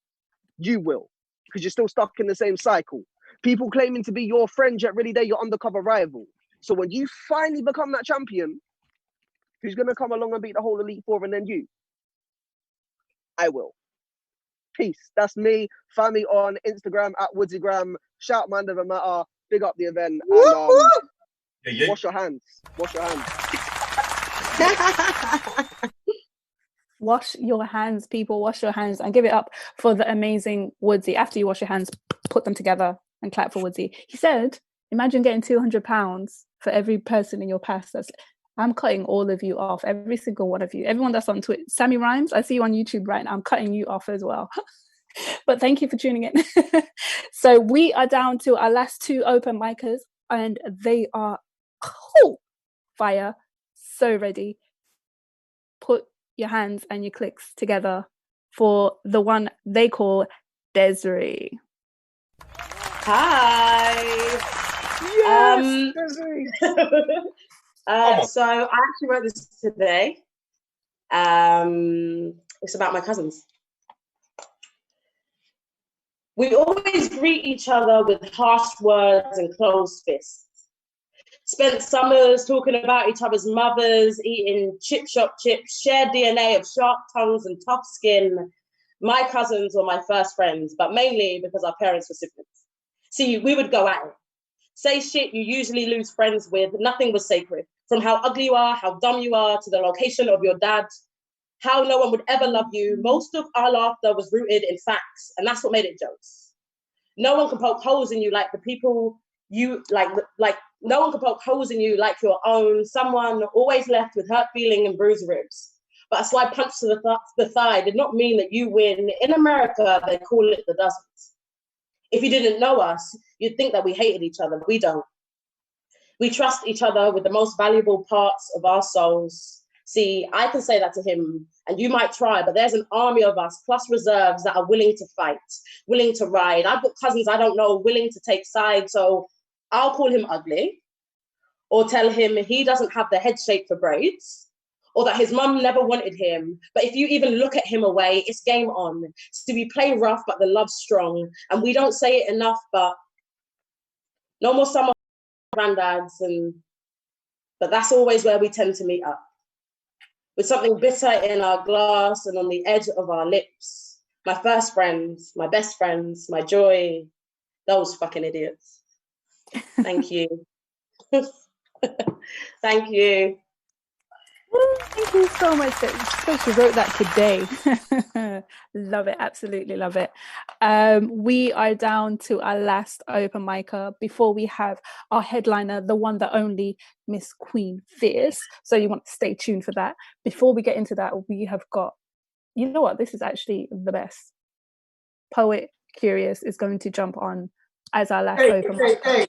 You will, because you're still stuck in the same cycle. People claiming to be your friend, yet really they're your undercover rival. So when you finally become that champion, who's going to come along and beat the whole Elite Four and then you? I will. Peace. That's me. Find me on Instagram at Woodsygram. Shout man doesn't matter. Big up the event. And wash your hands. Wash your hands. Wash your hands, people. Wash your hands and give it up for the amazing Woodsy. After you wash your hands, put them together and clap for Woodsy. He said, imagine getting £200 for every person in your past. I'm cutting all of you off, every single one of you. Everyone that's on Twitter. Sammy Rhymes, I see you on YouTube right now. I'm cutting you off as well. But thank you for tuning in. So we are down to our last two open micers, and they are fire, so ready. Put your hands and your clicks together for the one they call Desiree. Hi. Yes, Desiree. So I actually wrote this today. It's about my cousins. We always greet each other with harsh words and closed fists. Spent summers talking about each other's mothers, eating chip shop chips, shared DNA of sharp tongues and tough skin. My cousins were my first friends, but mainly because our parents were siblings. See, we would go at it. Say shit you usually lose friends with. Nothing was sacred. From how ugly you are, how dumb you are, to the location of your dad, how no one would ever love you. Most of our laughter was rooted in facts, and that's what made it jokes. No one can poke holes in you like the people you like no one can poke holes in you like your own. Someone always left with hurt feeling and bruised ribs. But a slight punch to the thigh did not mean that you win. In America, they call it the dozens. If you didn't know us, you'd think that we hated each other. We don't. We trust each other with the most valuable parts of our souls. See, I can say that to him, and you might try, but there's an army of us, plus reserves that are willing to fight, willing to ride. I've got cousins I don't know, willing to take sides, so I'll call him ugly, or tell him he doesn't have the head shape for braids, or that his mum never wanted him. But if you even look at him away, it's game on. So we play rough, but the love's strong. And we don't say it enough, but no more summer granddads, but that's always where we tend to meet up. With something bitter in our glass and on the edge of our lips. My first friends, my best friends, my joy, those fucking idiots. Thank you. Thank you. Thank you so much. She wrote that today. Love it. Absolutely love it. We are down to our last open micer before we have our headliner, the one that only, Miss Queen Fierce. So you want to stay tuned for that. Before we get into that, we have got, you know what, this is actually the best. Poet Curious is going to jump on as our last open micer.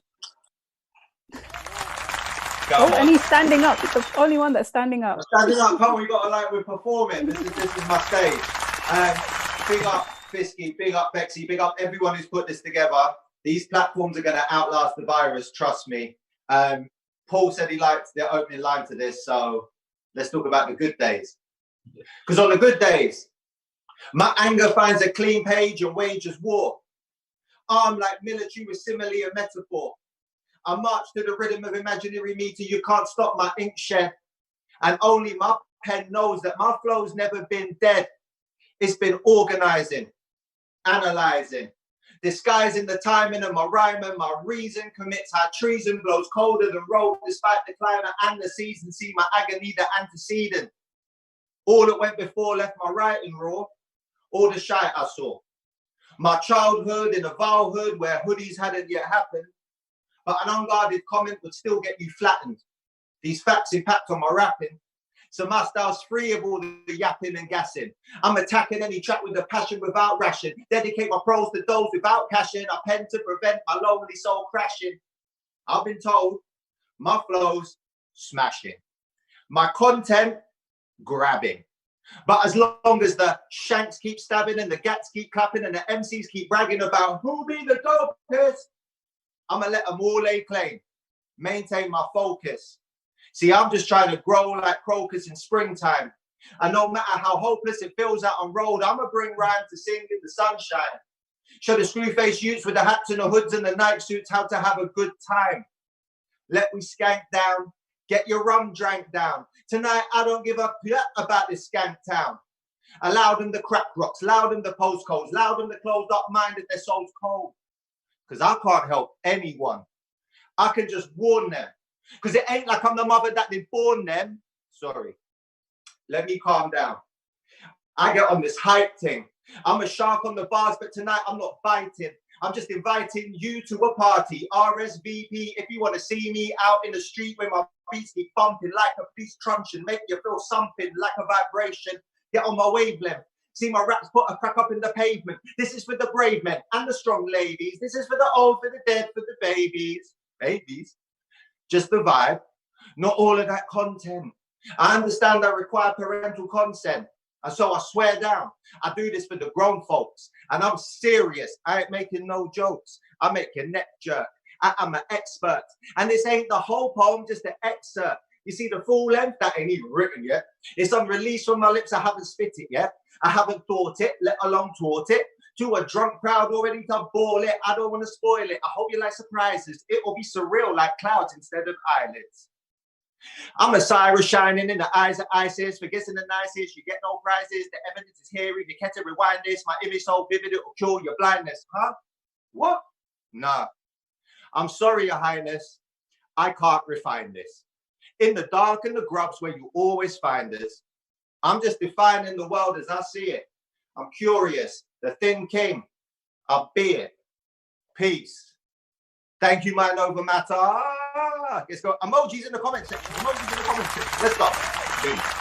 Oh, and he's standing up. He's the only one that's standing up. Standing up, come on, we got to like, we're performing. This is my stage. Big up Fisky, big up Bexy, big up everyone who's put this together. These platforms are going to outlast the virus, trust me. Paul said he liked the opening line to this, so let's talk about the good days. Because on the good days, my anger finds a clean page and wages war. Armed like military with simile and metaphor. I march to the rhythm of imaginary meter. You can't stop my ink shed. And only my pen knows that my flow's never been dead. It's been organizing, analyzing, disguising the timing of my rhyme and my reason. Commits how treason blows colder than road despite the climate and the season. See my agony, the antecedent. All that went before left my writing raw. All the shite I saw. My childhood in a vile hood where hoodies hadn't yet happened. But an unguarded comment would still get you flattened. These facts impact on my rapping. So my style's free of all the yapping and gassing. I'm attacking any track with a passion without ration. Dedicate my prose to those without cashing. I pen to prevent my lonely soul crashing. I've been told my flow's smashing. My content, grabbing. But as long as the shanks keep stabbing and the gats keep clapping and the MCs keep bragging about who'll be the dopest, I'ma let them all lay claim. Maintain my focus. See, I'm just trying to grow like crocus in springtime. And no matter how hopeless it feels out on road, I'ma bring rhyme to sing in the sunshine. Show the screw-faced youths with the hats and the hoods and the night suits how to have a good time. Let we skank down, get your rum drank down. Tonight, I don't give a pit about this skank town. Allow them the crack rocks, allow them the postcodes, allow them the closed up mind that their soul's cold. Because I can't help anyone. I can just warn them. Because it ain't like I'm the mother that they born them. Sorry. Let me calm down. I get on this hype thing. I'm a shark on the bars, but tonight I'm not biting. I'm just inviting you to a party. RSVP if you want to see me out in the street where my beats be bumping like a police truncheon, make you feel something like a vibration. Get on my wavelength. See my raps put a crack up in the pavement. This is for the brave men and the strong ladies. This is for the old, for the dead, for the babies. Babies. Just the vibe. Not all of that content. I understand I require parental consent. And so I swear down, I do this for the grown folks. And I'm serious. I ain't making no jokes. I make your neck jerk. I'm an expert. And this ain't the whole poem, just the excerpt. You see the full length? That ain't even written yet. It's unreleased from my lips. I haven't spit it yet. I haven't thought it, let alone taught it. To a drunk crowd already to ball it. I don't want to spoil it. I hope you like surprises. It will be surreal like clouds instead of eyelids. I'm a Cyrus shining in the eyes of ISIS. For guessing the nicest, you get no prizes. The evidence is here. If you can't rewind this, my image so vivid, it will cure your blindness. Huh? What? Nah. I'm sorry, Your Highness. I can't refine this. In the dark and the grubs where you always find us, I'm just defining the world as I see it. I'm curious. The thin king. I'll be it. Peace. Thank you, Mind Over Matter. Let's go. Emojis in the comment section. Emojis in the comment section. Let's go. Peace.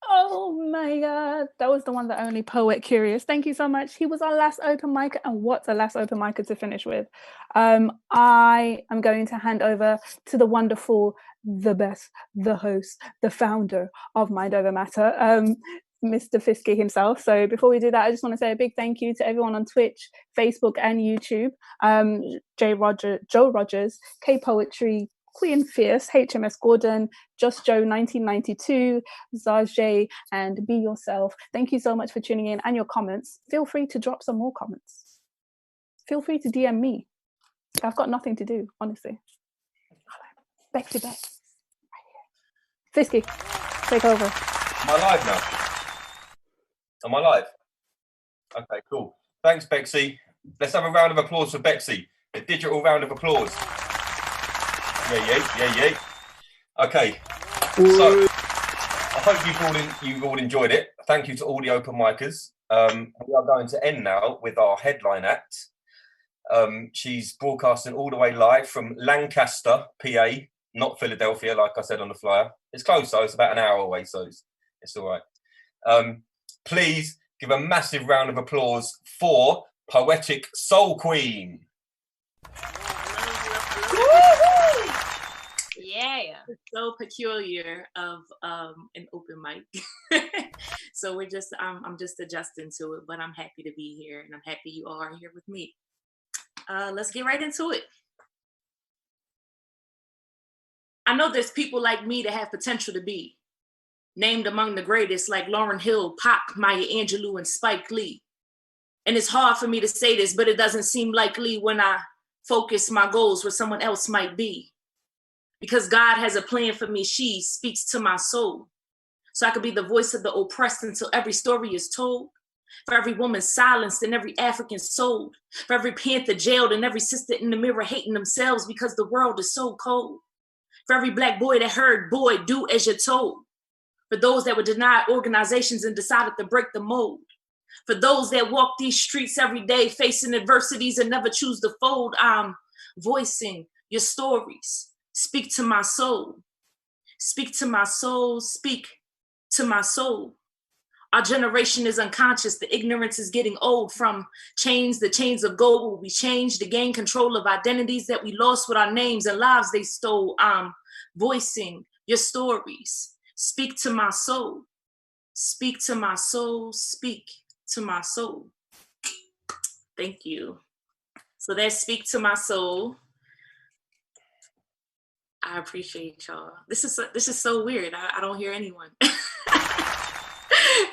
Oh my God, that was the one that only Poet Curious. Thank you so much. He was our last open mic, and what a last open micer to finish with. I am going to hand over to the wonderful, the best, the host, the founder of Mind Over Matter, Mr. Fisky himself. So before we do that, I just want to say a big thank you to everyone on Twitch, Facebook, and YouTube. Joe Rogers, K Poetry, Queen Fierce, HMS Gordon, Just Joe 1992, Zaj, and Be Yourself. Thank you so much for tuning in and your comments. Feel free to drop some more comments. Feel free to DM me. I've got nothing to do, honestly. Back to back. Right here. Fisky, take over. Am I live now? Am I live? Okay, cool. Thanks, Bexy. Let's have a round of applause for Bexy. A digital round of applause. Yeah. Okay, so I hope you've all enjoyed it. Thank you to all the open micers. We are going to end now with our headline act. She's broadcasting all the way live from Lancaster, PA, not Philadelphia, like I said on the flyer. It's close though, it's about an hour away, so it's all right. Please give a massive round of applause for Poetic Soul Queen. Yeah, it's so peculiar of an open mic. So we're just I'm just adjusting to it, but I'm happy to be here, and I'm happy you all are here with me. Let's get right into it. I know there's people like me that have potential to be named among the greatest, like Lauryn Hill, Pac, Maya Angelou, and Spike Lee. And it's hard for me to say this, but it doesn't seem likely when I focus my goals where someone else might be. Because God has a plan for me. She speaks to my soul. So I could be the voice of the oppressed until every story is told. For every woman silenced and every African sold. For every panther jailed and every sister in the mirror hating themselves because the world is so cold. For every black boy that heard, boy, do as you're told. For those that were denied organizations and decided to break the mold. For those that walk these streets every day facing adversities and never choose to fold, I'm voicing your stories. Speak to my soul. Speak to my soul. Speak to my soul. Our generation is unconscious. The ignorance is getting old. From chains, the chains of gold will be changed to gain control of identities that we lost with our names and lives they stole. I'm voicing your stories. Speak to my soul. Speak to my soul. Speak to my soul. Thank you. So that Speak to My Soul. I appreciate y'all. This is so weird. I don't hear anyone.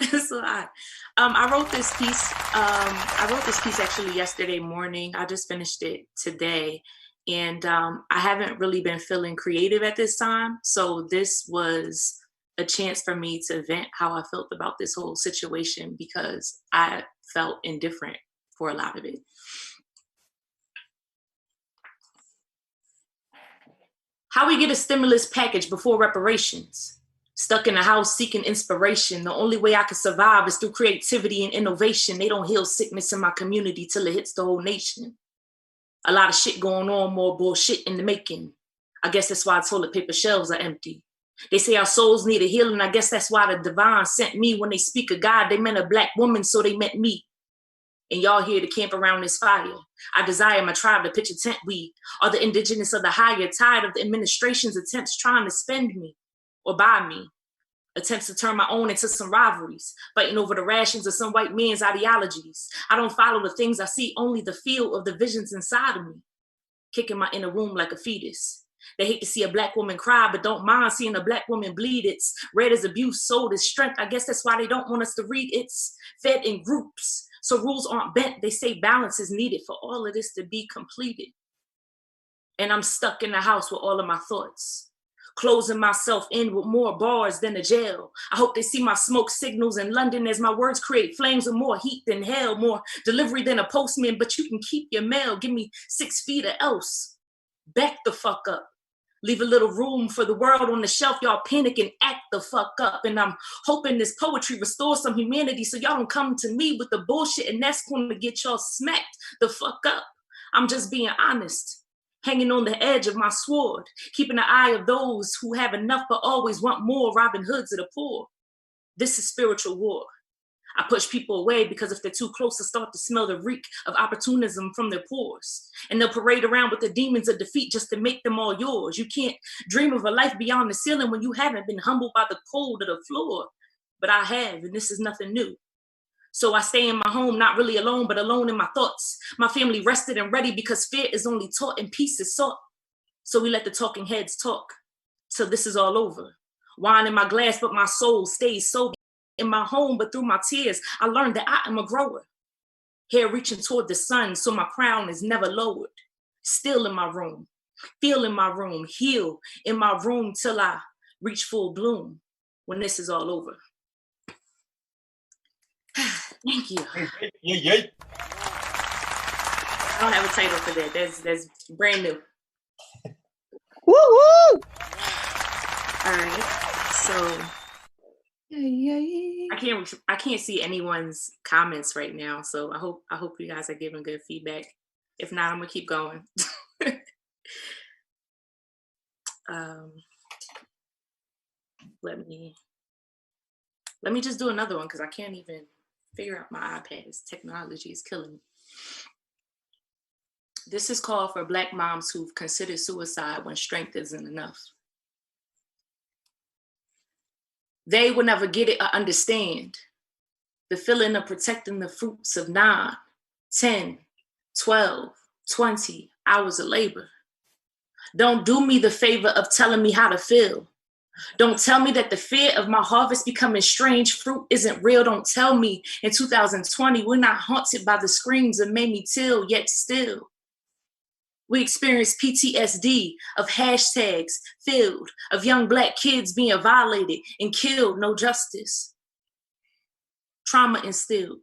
It's a lot. I wrote this piece. I wrote this piece actually yesterday morning. I just finished it today, and I haven't really been feeling creative at this time. So this was a chance for me to vent how I felt about this whole situation, because I felt indifferent for a lot of it. How we get a stimulus package before reparations? Stuck in the house seeking inspiration. The only way I can survive is through creativity and innovation. They don't heal sickness in my community till it hits the whole nation. A lot of shit going on, more bullshit in the making. I guess that's why toilet paper shelves are empty. They say our souls need a healing. I guess that's why the divine sent me. When they speak of God, they meant a black woman, so they meant me. And y'all here to camp around this fire. I desire my tribe to pitch a tent. We are the indigenous of the higher, tired of the administration's attempts trying to spend me or buy me. Attempts to turn my own into some rivalries, fighting over the rations of some white man's ideologies. I don't follow the things I see, only the feel of the visions inside of me. Kicking my inner womb like a fetus. They hate to see a black woman cry, but don't mind seeing a black woman bleed. It's read as abuse, sold as strength. I guess that's why they don't want us to read. It's fed in groups. So rules aren't bent. They say balance is needed for all of this to be completed. And I'm stuck in the house with all of my thoughts, closing myself in with more bars than a jail. I hope they see my smoke signals in London as my words create flames of more heat than hell, more delivery than a postman, but you can keep your mail. Give me 6 feet or else. Back the fuck up. Leave a little room for the world on the shelf. Y'all panic and act the fuck up. And I'm hoping this poetry restores some humanity so y'all don't come to me with the bullshit and that's going to get y'all smacked the fuck up. I'm just being honest, hanging on the edge of my sword, keeping the eye of those who have enough but always want more, Robin Hoods of the poor. This is spiritual war. I push people away because if they're too close, I start to smell the reek of opportunism from their pores. And they'll parade around with the demons of defeat just to make them all yours. You can't dream of a life beyond the ceiling when you haven't been humbled by the cold of the floor. But I have, and this is nothing new. So I stay in my home, not really alone, but alone in my thoughts. My family rested and ready because fear is only taught and peace is sought. So we let the talking heads talk till this is all over. Wine in my glass, but my soul stays sober. In my home, but through my tears, I learned that I am a grower. Hair reaching toward the sun, so my crown is never lowered. Still in my room, feel in my room, heal in my room till I reach full bloom when this is all over. Thank you. Yeah. I don't have a title for that. That's brand new. Woo woo! All right, so. I can't see anyone's comments right now, so I hope you guys are giving good feedback. If not, I'm gonna keep going. Let me just do another one because I can't even figure out my iPad. This technology is killing me. This is called for Black moms who've considered suicide when strength isn't enough. They will never get it or understand the feeling of protecting the fruits of 9, 10, 12, 20 hours of labor. Don't do me the favor of telling me how to feel. Don't tell me that the fear of my harvest becoming strange fruit isn't real. Don't tell me in 2020 we're not haunted by the screams that made me till, yet still. We experience PTSD of hashtags filled, of young Black kids being violated and killed, no justice. Trauma instilled.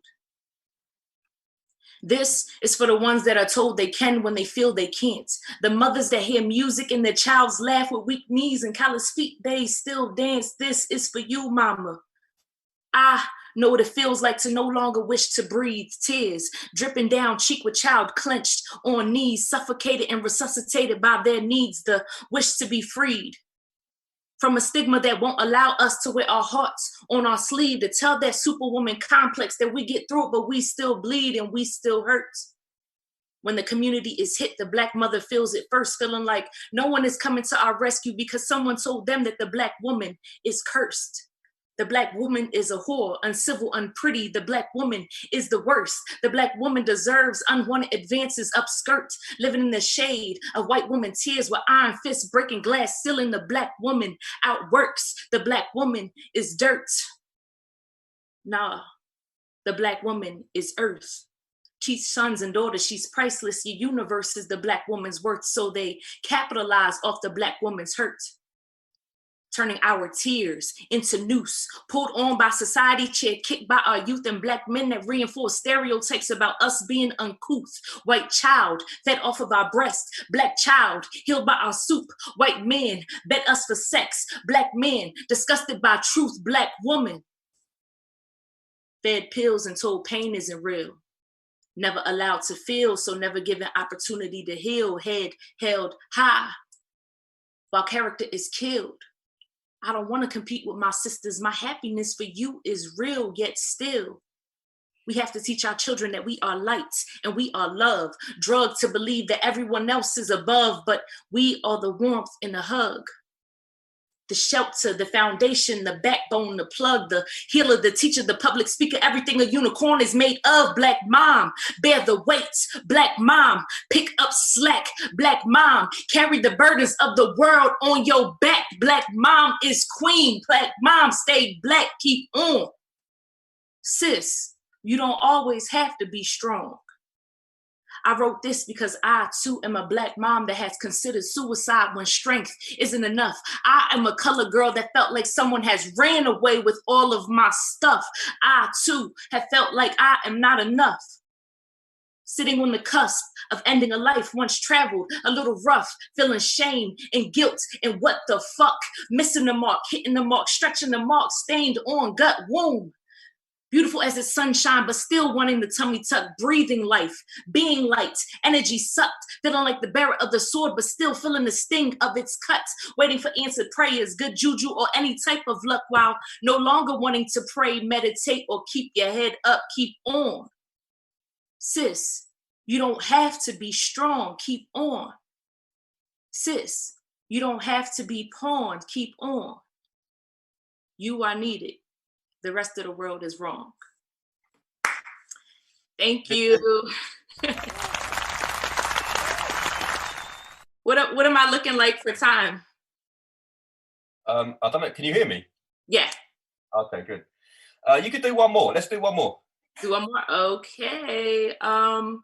This is for the ones that are told they can when they feel they can't. The mothers that hear music and their child's laugh with weak knees and callous feet, they still dance. This is for you, mama. I know what it feels like to no longer wish to breathe. Tears dripping down cheek with child clenched on knees, suffocated and resuscitated by their needs, the wish to be freed from a stigma that won't allow us to wear our hearts on our sleeve, to tell that superwoman complex that we get through it, but we still bleed and we still hurt. When the community is hit, the Black mother feels it first, feeling like no one is coming to our rescue because someone told them that the Black woman is cursed. The Black woman is a whore, uncivil, unpretty. The Black woman is the worst. The Black woman deserves unwanted advances up skirt, living in the shade of white woman tears with iron fists breaking glass ceiling. The Black woman outworks. The Black woman is dirt. Nah, the Black woman is earth. Teach sons and daughters she's priceless. Your universe is the Black woman's worth, so they capitalize off the Black woman's hurt. Turning our tears into noose, pulled on by society, chair kicked by our youth and Black men that reinforce stereotypes about us being uncouth. White child fed off of our breast, Black child healed by our soup. White men bet us for sex, Black men disgusted by truth. Black woman fed pills and told pain isn't real. Never allowed to feel, so never given opportunity to heal. Head held high while character is killed. I don't want to compete with my sisters. My happiness for you is real, yet still. We have to teach our children that we are light and we are love. Drugged to believe that everyone else is above, but we are the warmth in a hug. The shelter, the foundation, the backbone, the plug, the healer, the teacher, the public speaker, everything a unicorn is made of. Black mom, bear the weight. Black mom, pick up slack. Black mom, carry the burdens of the world on your back. Black mom is queen. Black mom, stay black, keep on. Sis, you don't always have to be strong. I wrote this because I too am a Black mom that has considered suicide when strength isn't enough. I am a colored girl that felt like someone has ran away with all of my stuff. I too have felt like I am not enough. Sitting on the cusp of ending a life once traveled, a little rough, feeling shame and guilt and what the fuck, missing the mark, hitting the mark, stretching the mark, stained on gut womb. Beautiful as the sunshine, but still wanting the tummy tuck, breathing life, being light, energy sucked, feeling like the bearer of the sword, but still feeling the sting of its cuts, waiting for answered prayers, good juju, or any type of luck, while no longer wanting to pray, meditate, or keep your head up, keep on. Sis, you don't have to be strong, keep on. Sis, you don't have to be pawned, keep on. You are needed. The rest of the world is wrong. Thank you. What am I looking like for time? I don't know. Can you hear me? Yeah. Okay, good. You could do one more. Let's do one more. Do one more? Okay. Well,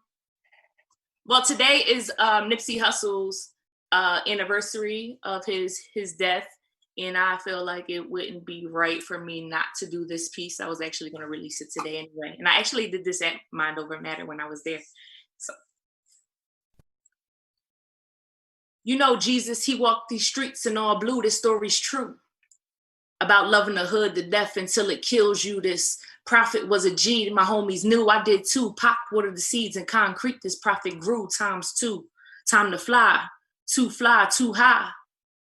today is Nipsey Hussle's anniversary of his death. And I feel like it wouldn't be right for me not to do this piece. I was actually going to release it today anyway. And I actually did this at Mind Over Matter when I was there. So, you know, Jesus, he walked these streets in all blue. This story's true. About loving the hood to death until it kills you. This prophet was a G. My homies knew I did too. Pop watered the seeds in concrete. This prophet grew ×2. Time to fly, too high.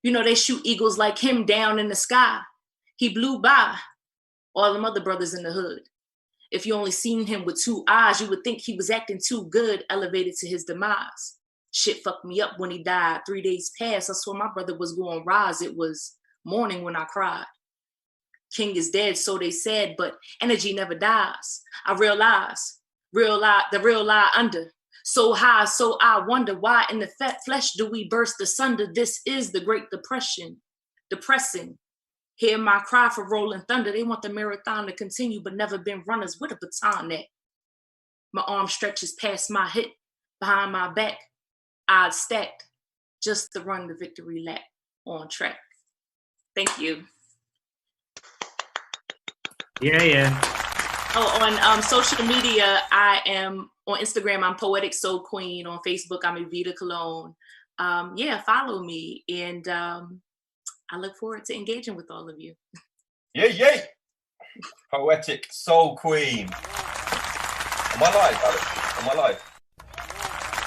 You know, they shoot eagles like him down in the sky. He blew by all them other brothers in the hood. If you only seen him with 2 eyes, you would think he was acting too good, elevated to his demise. Shit fucked me up when he died. 3 days passed, I swore my brother was going to rise. It was morning when I cried. King is dead, so they said, but energy never dies. I realize, the real lie under. So high, so I wonder why in the flesh do we burst asunder? This is the Great Depression, depressing. Hear my cry for rolling thunder. They want the marathon to continue, but never been runners with a baton at. My arm stretches past my hip, behind my back, odds stacked, just to run the victory lap on track. Thank you. Yeah. Oh, on social media, I am on Instagram, I'm Poetic Soul Queen. On Facebook, I'm Evita Cologne. Follow me. And I look forward to engaging with all of you. Yay. Poetic Soul Queen. Am I live, Alex? Am I live?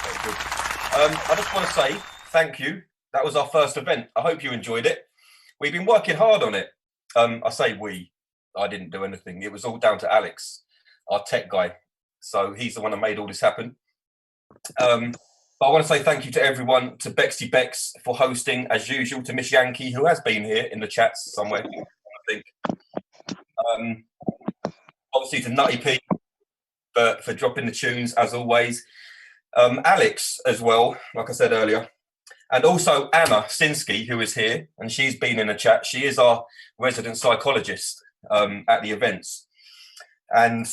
Okay, good. I just want to say thank you. That was our first event. I hope you enjoyed it. We've been working hard on it. I say we. I didn't do anything. It was all down to Alex, our tech guy. So he's the one that made all this happen. But I want to say thank you to everyone, to Bexy Bex for hosting, as usual, to Miss Yankee, who has been here in the chats somewhere, I think. Obviously to Nutty P for dropping the tunes as always. Alex as well, like I said earlier. And also Anna Sinsky, who is here, and she's been in the chat. She is our resident psychologist at the events. And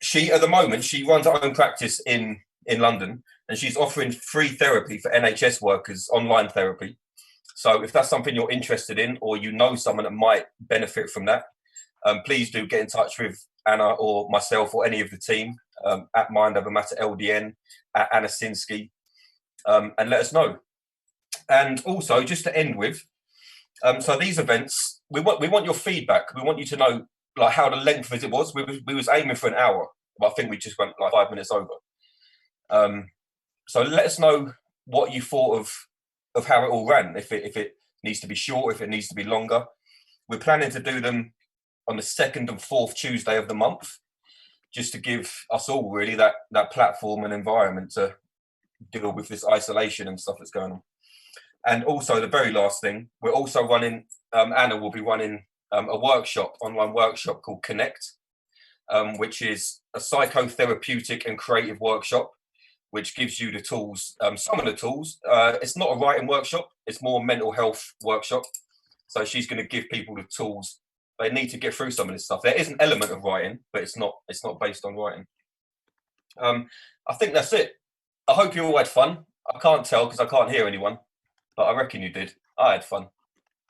she, at the moment, she runs her own practice in London, and she's offering free therapy for NHS workers, online therapy. So if that's something you're interested in, or you know someone that might benefit from that, please do get in touch with Anna or myself or any of the team at Mind Over Matter LDN, at Anna Sinsky, and let us know. And also, just to end with, so these events, we want your feedback. We want you to know like how the length of it was. We was aiming for an hour, but I think we just went like 5 minutes over. So let us know what you thought of how it all ran. If it needs to be short, if it needs to be longer. We're planning to do them on the 2nd and 4th Tuesday of the month, just to give us all really that platform and environment to deal with this isolation and stuff that's going on. And also the very last thing, we're also running, Anna will be running a workshop, online workshop called Connect, which is a psychotherapeutic and creative workshop, which gives you the tools, some of the tools. It's not a writing workshop, it's more a mental health workshop. So she's going to give people the tools they need to get through some of this stuff. There is an element of writing, but it's not based on writing. I think that's it. I hope you all had fun. I can't tell because I can't hear anyone, but I reckon you did. I had fun.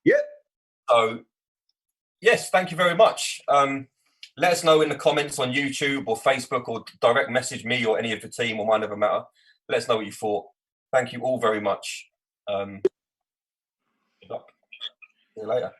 Yeah. So, yes, thank you very much. Let us know in the comments on YouTube or Facebook, or direct message me or any of the team or Mind Over Matter. Let us know what you thought. Thank you all very much. Good luck. See you later.